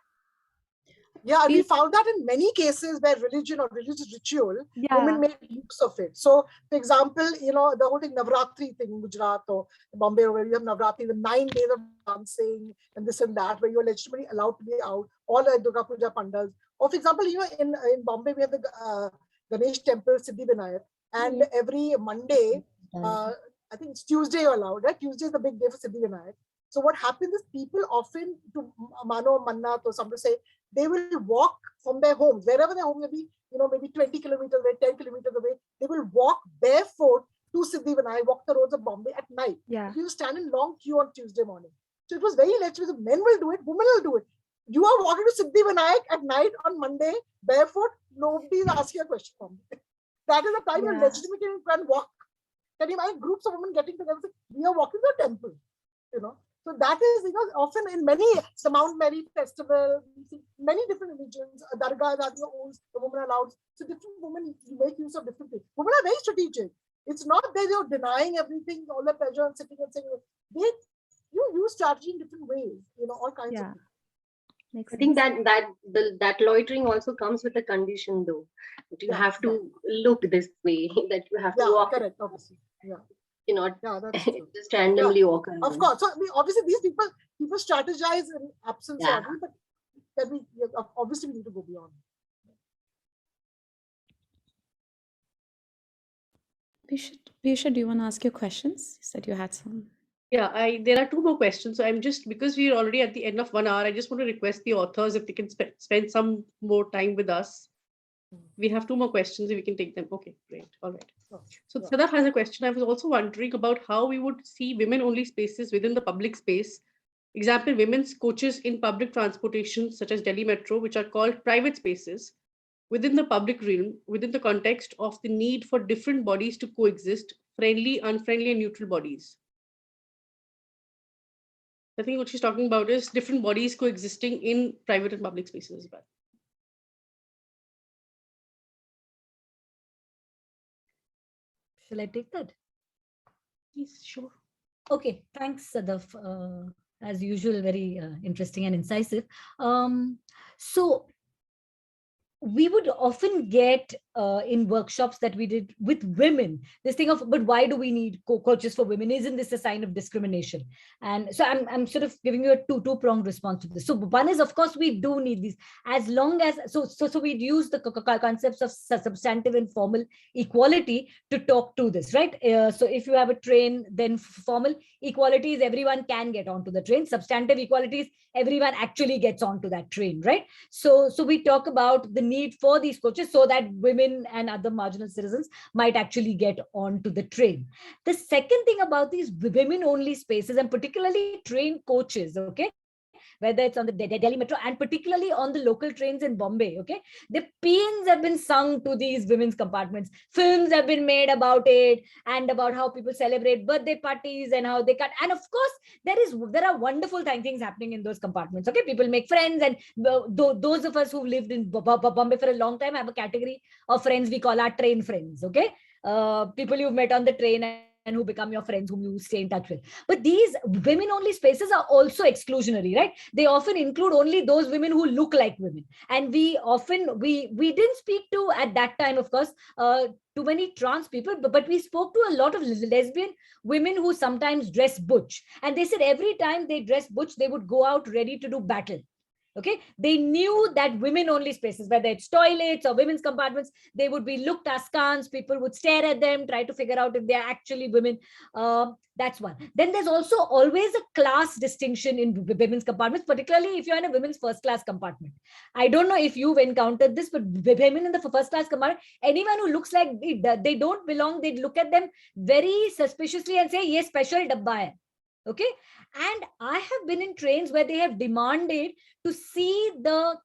Yeah, and we found that in many cases where religion or religious ritual, women Yeah, make use of it. So, for example, the whole thing, Navratri thing in Gujarat or Bombay, where you have Navratri, the 9 days of dancing and this and that, where you're legitimately allowed to be out, all the Durga Puja pandals. Or, for example, in Bombay, we have the Ganesh temple, Siddhi Vinayak, and every Monday, I think it's Tuesday you're allowed, right? Tuesday is the big day for Siddhi Vinayak. So, what happens is people often, to Mano Mannat or some to say, they will walk from their homes, wherever their home may be, maybe 20 kilometers away, 10 kilometers away. They will walk barefoot to Siddhi Vinayak, walk the roads of Bombay at night. yeah, You stand in long queue on Tuesday morning. So it was very legendary. Men will do it, women will do it. You are walking to Siddhi Vinayak at night on Monday, barefoot, nobody is asking a question from you. That is the time you yeah, legitimately can walk. Can you imagine groups of women getting together and say, we are walking to a temple, So that is, often in many, the Mount Mary festival, many different religions, dargahs have their own, the women are allowed. So different women make use of different things. Women are very strategic. It's not that you're denying everything, all the pleasure and sitting and saying, you use strategy in different ways, all kinds of yeah, things. makes I think sense. that loitering also comes with a condition, though, that you have to look this way, that you have to walk. Correct, obviously. You cannot That's true. just randomly walk around. Of course. So obviously these people strategize in absence of it, but then we obviously we need to go beyond. Piyusha, do you want to ask your questions? You said you had some. Yeah, there are two more questions. So I'm just, because we're already at the end of 1 hour, I just want to request the authors if they can spend some more time with us. We have two more questions, if we can take them. Okay, great. All right. So Sadaf has a question. I was also wondering about how we would see women-only spaces within the public space. Example, women's coaches in public transportation, such as Delhi Metro, which are called private spaces, within the public realm, within the context of the need for different bodies to coexist, friendly, unfriendly, and neutral bodies. I think what she's talking about is different bodies coexisting in private and public spaces as well. Shall I take that? Yes, sure. Okay, thanks, Sadaf. As usual, very interesting and incisive. So we would often get in workshops that we did with women this thing of, but why do we need coaches for women? Isn't this a sign of discrimination? And so I'm sort of giving you a two-pronged response to this. So one is, of course, we do need these, as long as so we'd use the concepts of substantive and formal equality to talk to this, right? So if you have a train, then formal equality is everyone can get onto the train. Substantive equality is everyone actually gets onto that train, right? So we talk about the need for these coaches so that women and other marginal citizens might actually get onto the train. The second thing about these women-only spaces, and particularly train coaches, okay, whether it's on the Delhi Metro and particularly on the local trains in Bombay, okay, the paeans have been sung to these women's compartments. Films have been made about it and about how people celebrate birthday parties and how they cut. And of course, there are wonderful things happening in those compartments. Okay, people make friends, and those of us who've lived in Bombay for a long time have a category of friends we call our train friends. Okay, people you've met on the train who become your friends, whom you stay in touch with. But these women-only spaces are also exclusionary, right? They often include only those women who look like women. And we didn't speak to, at that time, of course, too many trans people, but we spoke to a lot of lesbian women who sometimes dress butch. And they said every time they dress butch, they would go out ready to do battle. Okay, they knew that women-only spaces, whether it's toilets or women's compartments, they would be looked askance. People would stare at them, try to figure out if they're actually women. That's one. Then there's also always a class distinction in women's compartments, particularly if you're in a women's first-class compartment. I don't know if you've encountered this, but women in the first-class compartment, anyone who looks like they don't belong, they look at them very suspiciously and say, "Ye special dabba hai." Okay, and I have been in trains where they have demanded to see the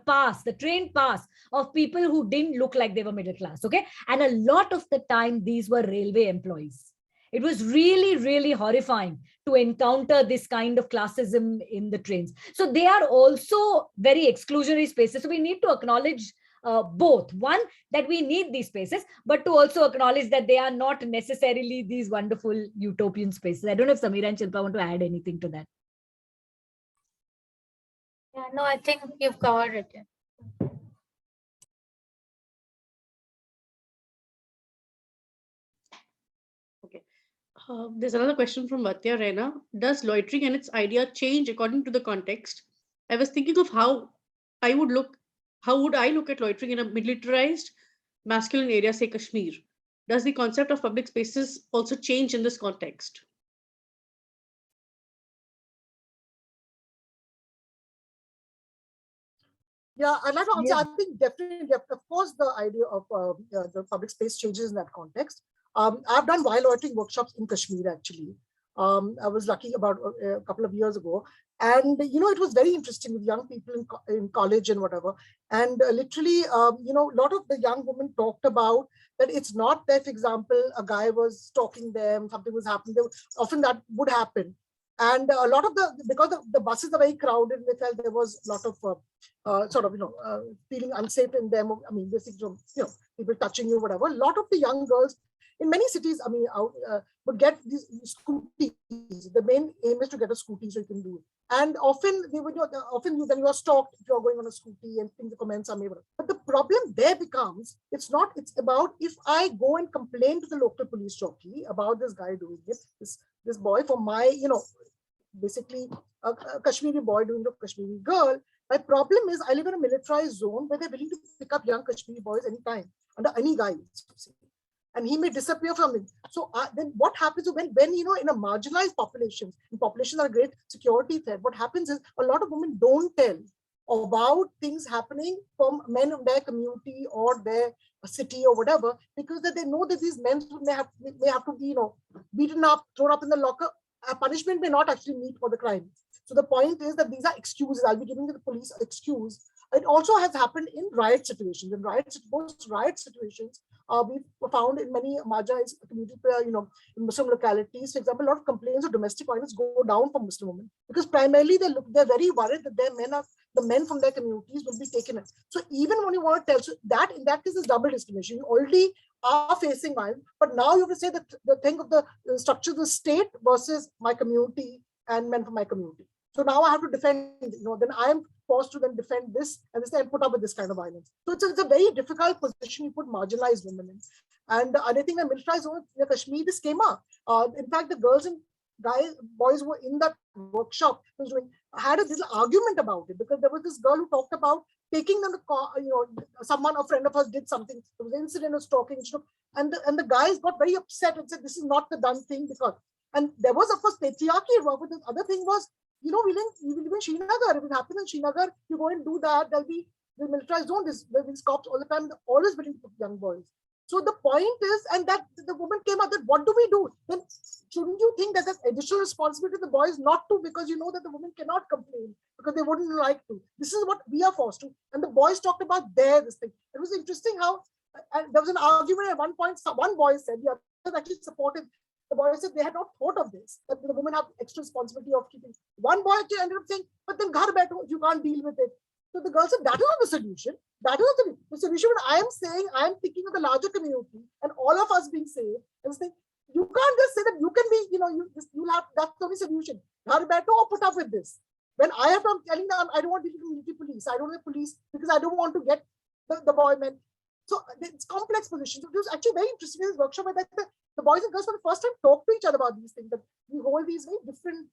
pass, the train pass of people who didn't look like they were middle class. Okay, and a lot of the time these were railway employees. It was really, really horrifying to encounter this kind of classism in the trains. So they are also very exclusionary spaces. So we need to acknowledge both. One, that we need these spaces, but to also acknowledge that they are not necessarily these wonderful utopian spaces. I don't know if Sameera and Shilpa want to add anything to that. Yeah, no, I think you've covered it. Yeah. Okay. There's another question from Vatya Rena. Does loitering and its idea change according to the context? I was thinking of how would I look at loitering in a militarized masculine area, say Kashmir? Does the concept of public spaces also change in this context? Yeah, I'd like to answer. I think definitely, of course, the idea of the public space changes in that context. I've done while loitering workshops in Kashmir, actually. I was lucky about a couple of years ago. And, it was very interesting with young people in college and whatever. And literally, a lot of the young women talked about that it's not that, for example, a guy was stalking them, something was happening. Often that would happen. And a lot of because the buses are very crowded, they felt there was a lot of feeling unsafe in them. I mean, basically, people touching you, whatever. A lot of the young girls in many cities, would get these scooties. The main aim is to get a scooty so you can do it. And often, then you are stalked if you are going on a scooty and think the comments are made. But the problem there becomes, it's about if I go and complain to the local police jockey about this guy doing this boy for my, basically a Kashmiri boy doing to a Kashmiri girl. My problem is I live in a militarized zone where they're willing to pick up young Kashmiri boys anytime, under any guise. And he may disappear from it. So then what happens when in a marginalized population, and populations are a great security threat, what happens is a lot of women don't tell about things happening from men of their community or their city or whatever, because that they know that these men may have to be, beaten up, thrown up in the locker. A punishment may not actually meet for the crime. So the point is that these are excuses. I'll be giving the police an excuse. It also has happened in riot situations. In most riot situations, we found in many marginalized communities, in Muslim localities, for example, a lot of complaints of domestic violence go down from Muslim women because primarily they're very worried that the men from their communities will be taken in. So even when you want to tell, so that in that case is double discrimination. You already are facing violence, but now you have to say that the thing of the structure of the state versus my community and men from my community. So now I have to defend, then I am forced to then defend this and put up with this kind of violence. So it's a very difficult position you put marginalized women in. And I think the militarized zone in Kashmir, this came up. In fact, the girls and boys who were in that workshop had a little argument about it because there was this girl who talked about taking them to, a friend of ours did something. There was an incident of stalking, and the guys got very upset and said, this is not the done thing and there was, of course, patriarchy involved. But the other thing was, we live in Srinagar. If it happens in Srinagar, you go and do that, there'll be the militarized zone. There'll be cops all the time, always willing to put young boys. So the point is, and that the woman came up that what do we do? Then shouldn't you think that there's additional responsibility of the boys not to, because you know that the women cannot complain because they wouldn't like to. This is what we are forced to. And the boys talked about this thing. It was interesting how there was an argument at one point. One boy said, the others actually supported. The boy said they had not thought of this, that the women have extra responsibility of keeping. One boy actually ended up saying, but then ghar baitho, you can't deal with it. So the girl said, that is not the solution. That is not the solution. When I am saying, I am thinking of the larger community and all of us being safe. And saying, you can't just say that you can be, you'll have, that's the only solution. You better put up with this. When I have been telling them, I don't want to be community police, I don't want police because I don't want to get the boy men. So it's complex positions. It was actually very interesting in this workshop that the boys and girls for the first time talk to each other about these things, that we hold these very different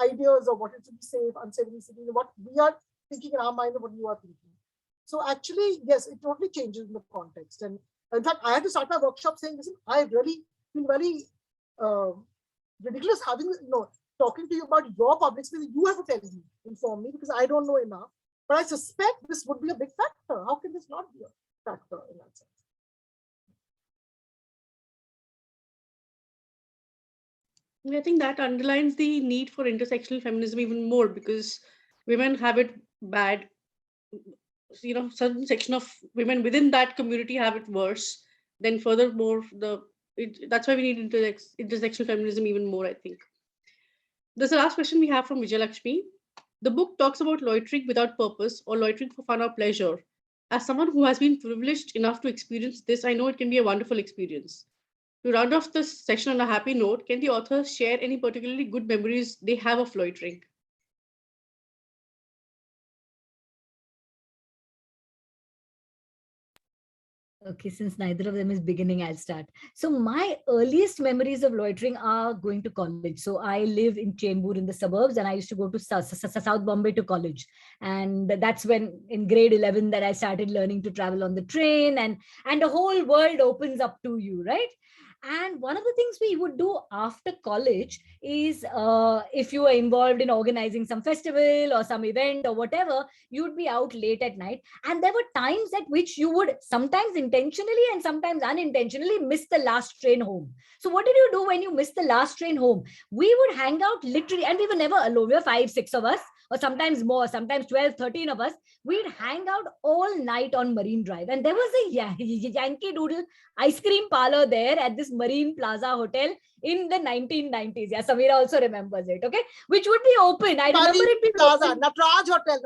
ideas of what it should be safe, unsafe in the city, what we are thinking in our mind and what you are thinking. So actually, yes, it totally changes in the context. And in fact, I had to start my workshop saying, listen, I really feel very ridiculous having, talking to you about your public space. You have to tell me, inform me, because I don't know enough. But I suspect this would be a big factor. How can this not be a factor in that sense? I think that underlines the need for intersectional feminism even more, because women have it bad. Certain section of women within that community have it worse. Then furthermore, that's why we need intersectional feminism even more, I think. There's the last question we have from Vijayalakshmi. The book talks about loitering without purpose or loitering for fun or pleasure. As someone who has been privileged enough to experience this, I know it can be a wonderful experience. To round off this section on a happy note, can the authors share any particularly good memories they have of loitering? Okay, since neither of them is beginning, I'll start. So my earliest memories of loitering are going to college. So I live in Chembur in the suburbs, and I used to go to South Bombay to college. And that's when in grade 11 that I started learning to travel on the train, and the whole world opens up to you, right? And one of the things we would do after college is if you were involved in organizing some festival or some event or whatever, you would be out late at night. And there were times at which you would sometimes intentionally and sometimes unintentionally miss the last train home. So what did you do when you missed the last train home? We would hang out literally, and we were never alone. We were 5, 6 of us, or sometimes more, sometimes 12, 13 of us. We'd hang out all night on Marine Drive. And there was a Yankee Doodle ice cream parlor there at this Marine Plaza Hotel in the 1990s. Yeah, Sameera also remembers it, okay? Which would be open. I remember it being Plaza, open. Natraj Hotel.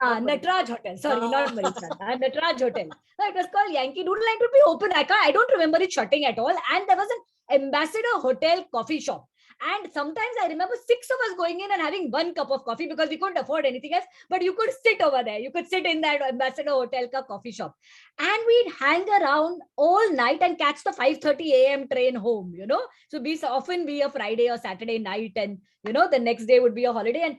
Natraj Hotel. Sorry, not Marine Plaza. Natraj Hotel. No, it was called Yankee Doodle, and it would be open. I don't remember it shutting at all. And there was an Ambassador Hotel coffee shop. And sometimes I remember 6 of us going in and having 1 cup of coffee because we couldn't afford anything else. But you could sit over there. You could sit in that Ambassador Hotel coffee shop. And we'd hang around all night and catch the 5:30 a.m. train home, So often be a Friday or Saturday night, and, the next day would be a holiday. And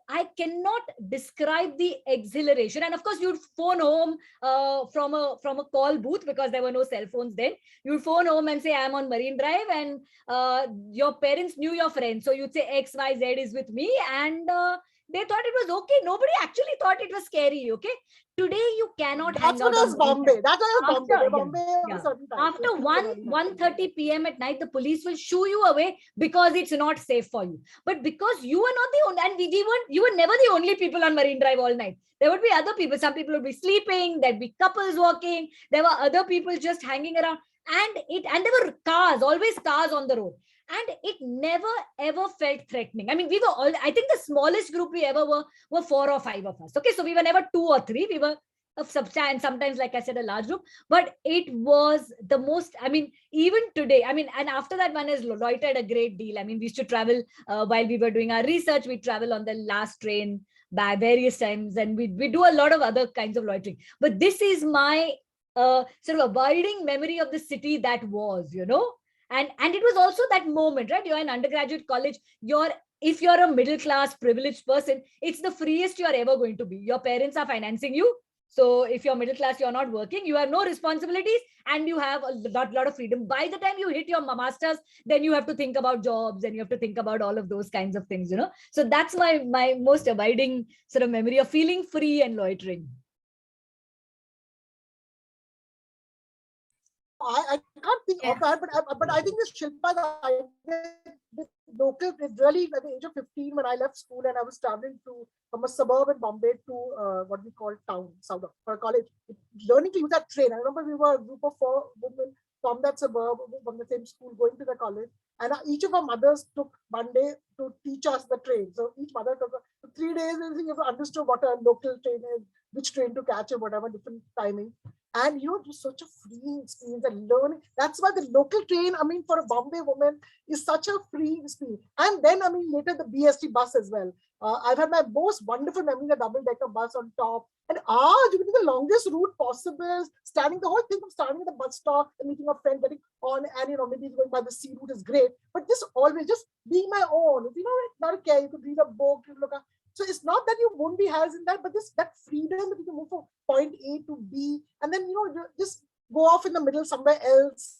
I cannot describe the exhilaration. And of course, you'd phone home from a call booth, because there were no cell phones then. You'd phone home and say, I'm on Marine Drive, and your parents knew your friend. So you'd say XYZ is with me, and they thought it was okay. Nobody actually thought it was scary, okay? Today, you cannot hang out. That's what was Bombay. That's what was Bombay. After 1:30 p.m. at night, the police will shoo you away because it's not safe for you. But because you were not the only, and you were never the only people on Marine Drive all night. There would be other people. Some people would be sleeping. There'd be couples walking. There were other people just hanging around. And there were cars, always cars on the road. And it never, ever felt threatening. I mean, we were all, I think the smallest group we ever were 4 or 5 of us. Okay, so we were never 2 or 3. We were a substantial, sometimes, like I said, a large group. But it was the most, even today, and after that, one has loitered a great deal. We used to travel while we were doing our research. We travel on the last train by various times, and we do a lot of other kinds of loitering. But this is my sort of abiding memory of the city that was, And it was also that moment, right? You're in undergraduate college. If you're a middle class privileged person, it's the freest you're ever going to be. Your parents are financing you. So if you're middle class, you're not working, you have no responsibilities, and you have a lot of freedom. By the time you hit your master's, then you have to think about jobs, and you have to think about all of those kinds of things, So that's my most abiding sort of memory of feeling free and loitering. I can't think of that, but I think this Shilpa, the local, really at the age of 15, when I left school and I was traveling from a suburb in Bombay to what we call town, South, for college, learning to use that train. I remember we were a group of 4 women from that suburb, from the same school, going to the college, and each of our mothers took one day to teach us the train. So each mother took 3 days, and we understood what a local train is, which train to catch, and whatever different timing. And it was such a freeing experience and learning. That's why the local train, I mean, for a Bombay woman, is such a free experience. And then, I mean, later the BST bus as well. I've had my most wonderful memory, the double-decker bus on top. And the longest route possible, the whole thing of starting at the bus stop and meeting a friend, getting on, and maybe going by the sea route is great. But this always just being my own, not a care, you could read a book, you look at. So it's not that you won't be held in that, but that freedom that you can move from point A to B, and then just go off in the middle somewhere else,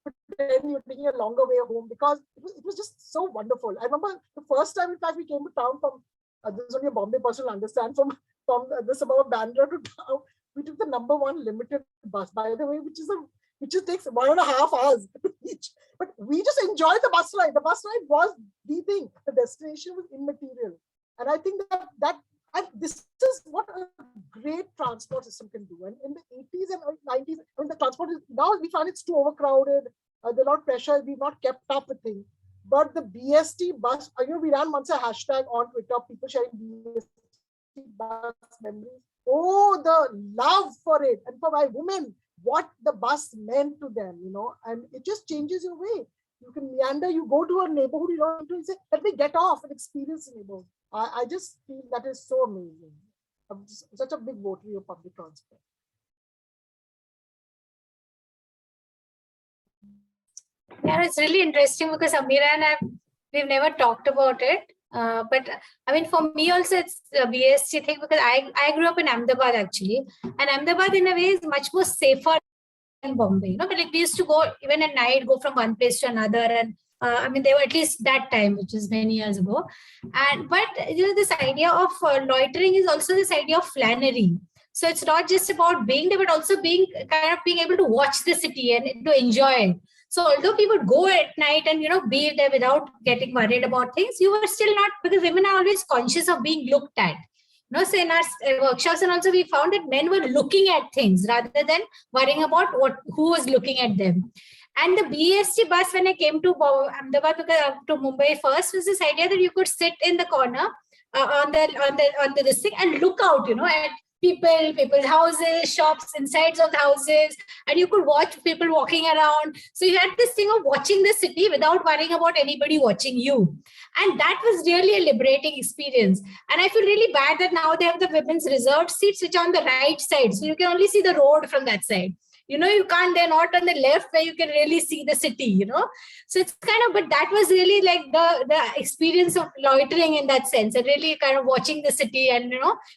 pretend you're taking a longer way home, because it was just so wonderful. I remember the first time, in fact, we came to town from this is only a Bombay person will understand, from the suburb of Bandra to town. We took the number 1 limited bus, by the way, which takes 1.5 hours to reach. But we just enjoyed the bus ride. The bus ride was the thing. The destination was immaterial. And I think that this is what a great transport system can do. And in the 80s and 90s, I mean, the transport is, now we find it's too overcrowded. There's a lot of pressure. We've not kept up with things. But the BST bus, we ran once a hashtag on Twitter, people sharing BST bus memories. Oh, the love for it. And for my women, what the bus meant to them, and it just changes your way. You can meander, you go to a neighborhood, you say, let me get off and experience the neighborhood. I just feel that is so amazing. I'm such a big votary of public transport. Yeah, it's really interesting because Sameera and we've never talked about it. But I mean, for me also, it's a BST thing, because I grew up in Ahmedabad actually, and Ahmedabad in a way is much more safer than Bombay. But like we used to go even at night, go from one place to another, and I mean, they were at least that time, which is many years ago. But this idea of loitering is also this idea of flannery. So it's not just about being there, but also being able to watch the city and to enjoy it. So although people go at night and be there without getting worried about things, you were still not, because women are always conscious of being looked at. So in our workshops, and also we found that men were looking at things rather than worrying about who was looking at them. And the BST bus, when I came to Ahmedabad, to Mumbai first, was this idea that you could sit in the corner on this thing and look out, at people's houses, shops, insides of the houses, and you could watch people walking around. So you had this thing of watching the city without worrying about anybody watching you. And that was really a liberating experience. And I feel really bad that now they have the women's reserved seats, which are on the right side. So you can only see the road from that side. You can't, they're not on the left where you can really see the city, So it's but that was really like the experience of loitering in that sense, and really kind of watching the city and,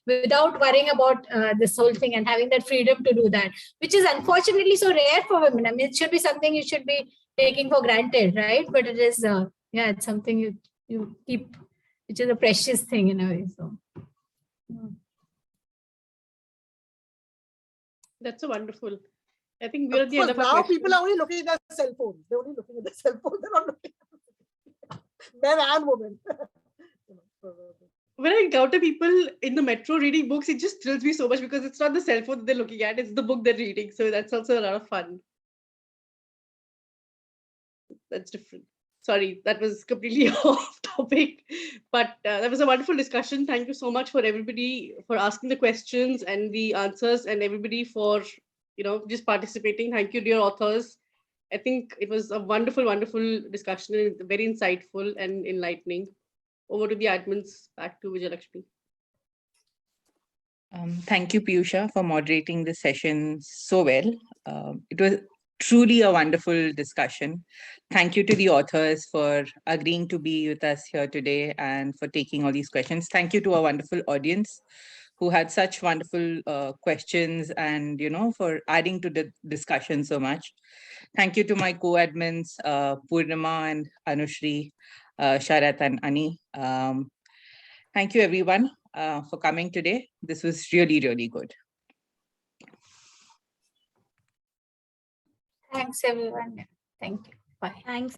without worrying about this whole thing and having that freedom to do that, which is unfortunately so rare for women. I mean, it should be something you should be taking for granted, right? But it is, it's something you keep, which is a precious thing in a way. So. That's so wonderful. I think we're at the end of now our people are only looking at their cell phones. They're only looking at their cell phones. They're not looking at men and women. When I encounter people in the metro reading books, it just thrills me so much, because it's not the cell phone that they're looking at, it's the book they're reading. So that's also a lot of fun. That's different. Sorry, that was completely off topic, but that was a wonderful discussion. Thank you so much for everybody for asking the questions and the answers, and everybody for just participating. Thank you, dear authors. I think it was a wonderful, wonderful discussion, and very insightful and enlightening. Over to the admins, back to Vijayalakshmi. Thank you, Piyusha, for moderating the session so well. It was truly a wonderful discussion. Thank you to the authors for agreeing to be with us here today and for taking all these questions. Thank you to our wonderful audience who had such wonderful questions and, for adding to the discussion so much. Thank you to my co-admins, Purnima and Anushri, Sharat and Ani. Thank you, everyone, for coming today. This was really, really good. Thanks, everyone. Thank you. Bye. Thanks.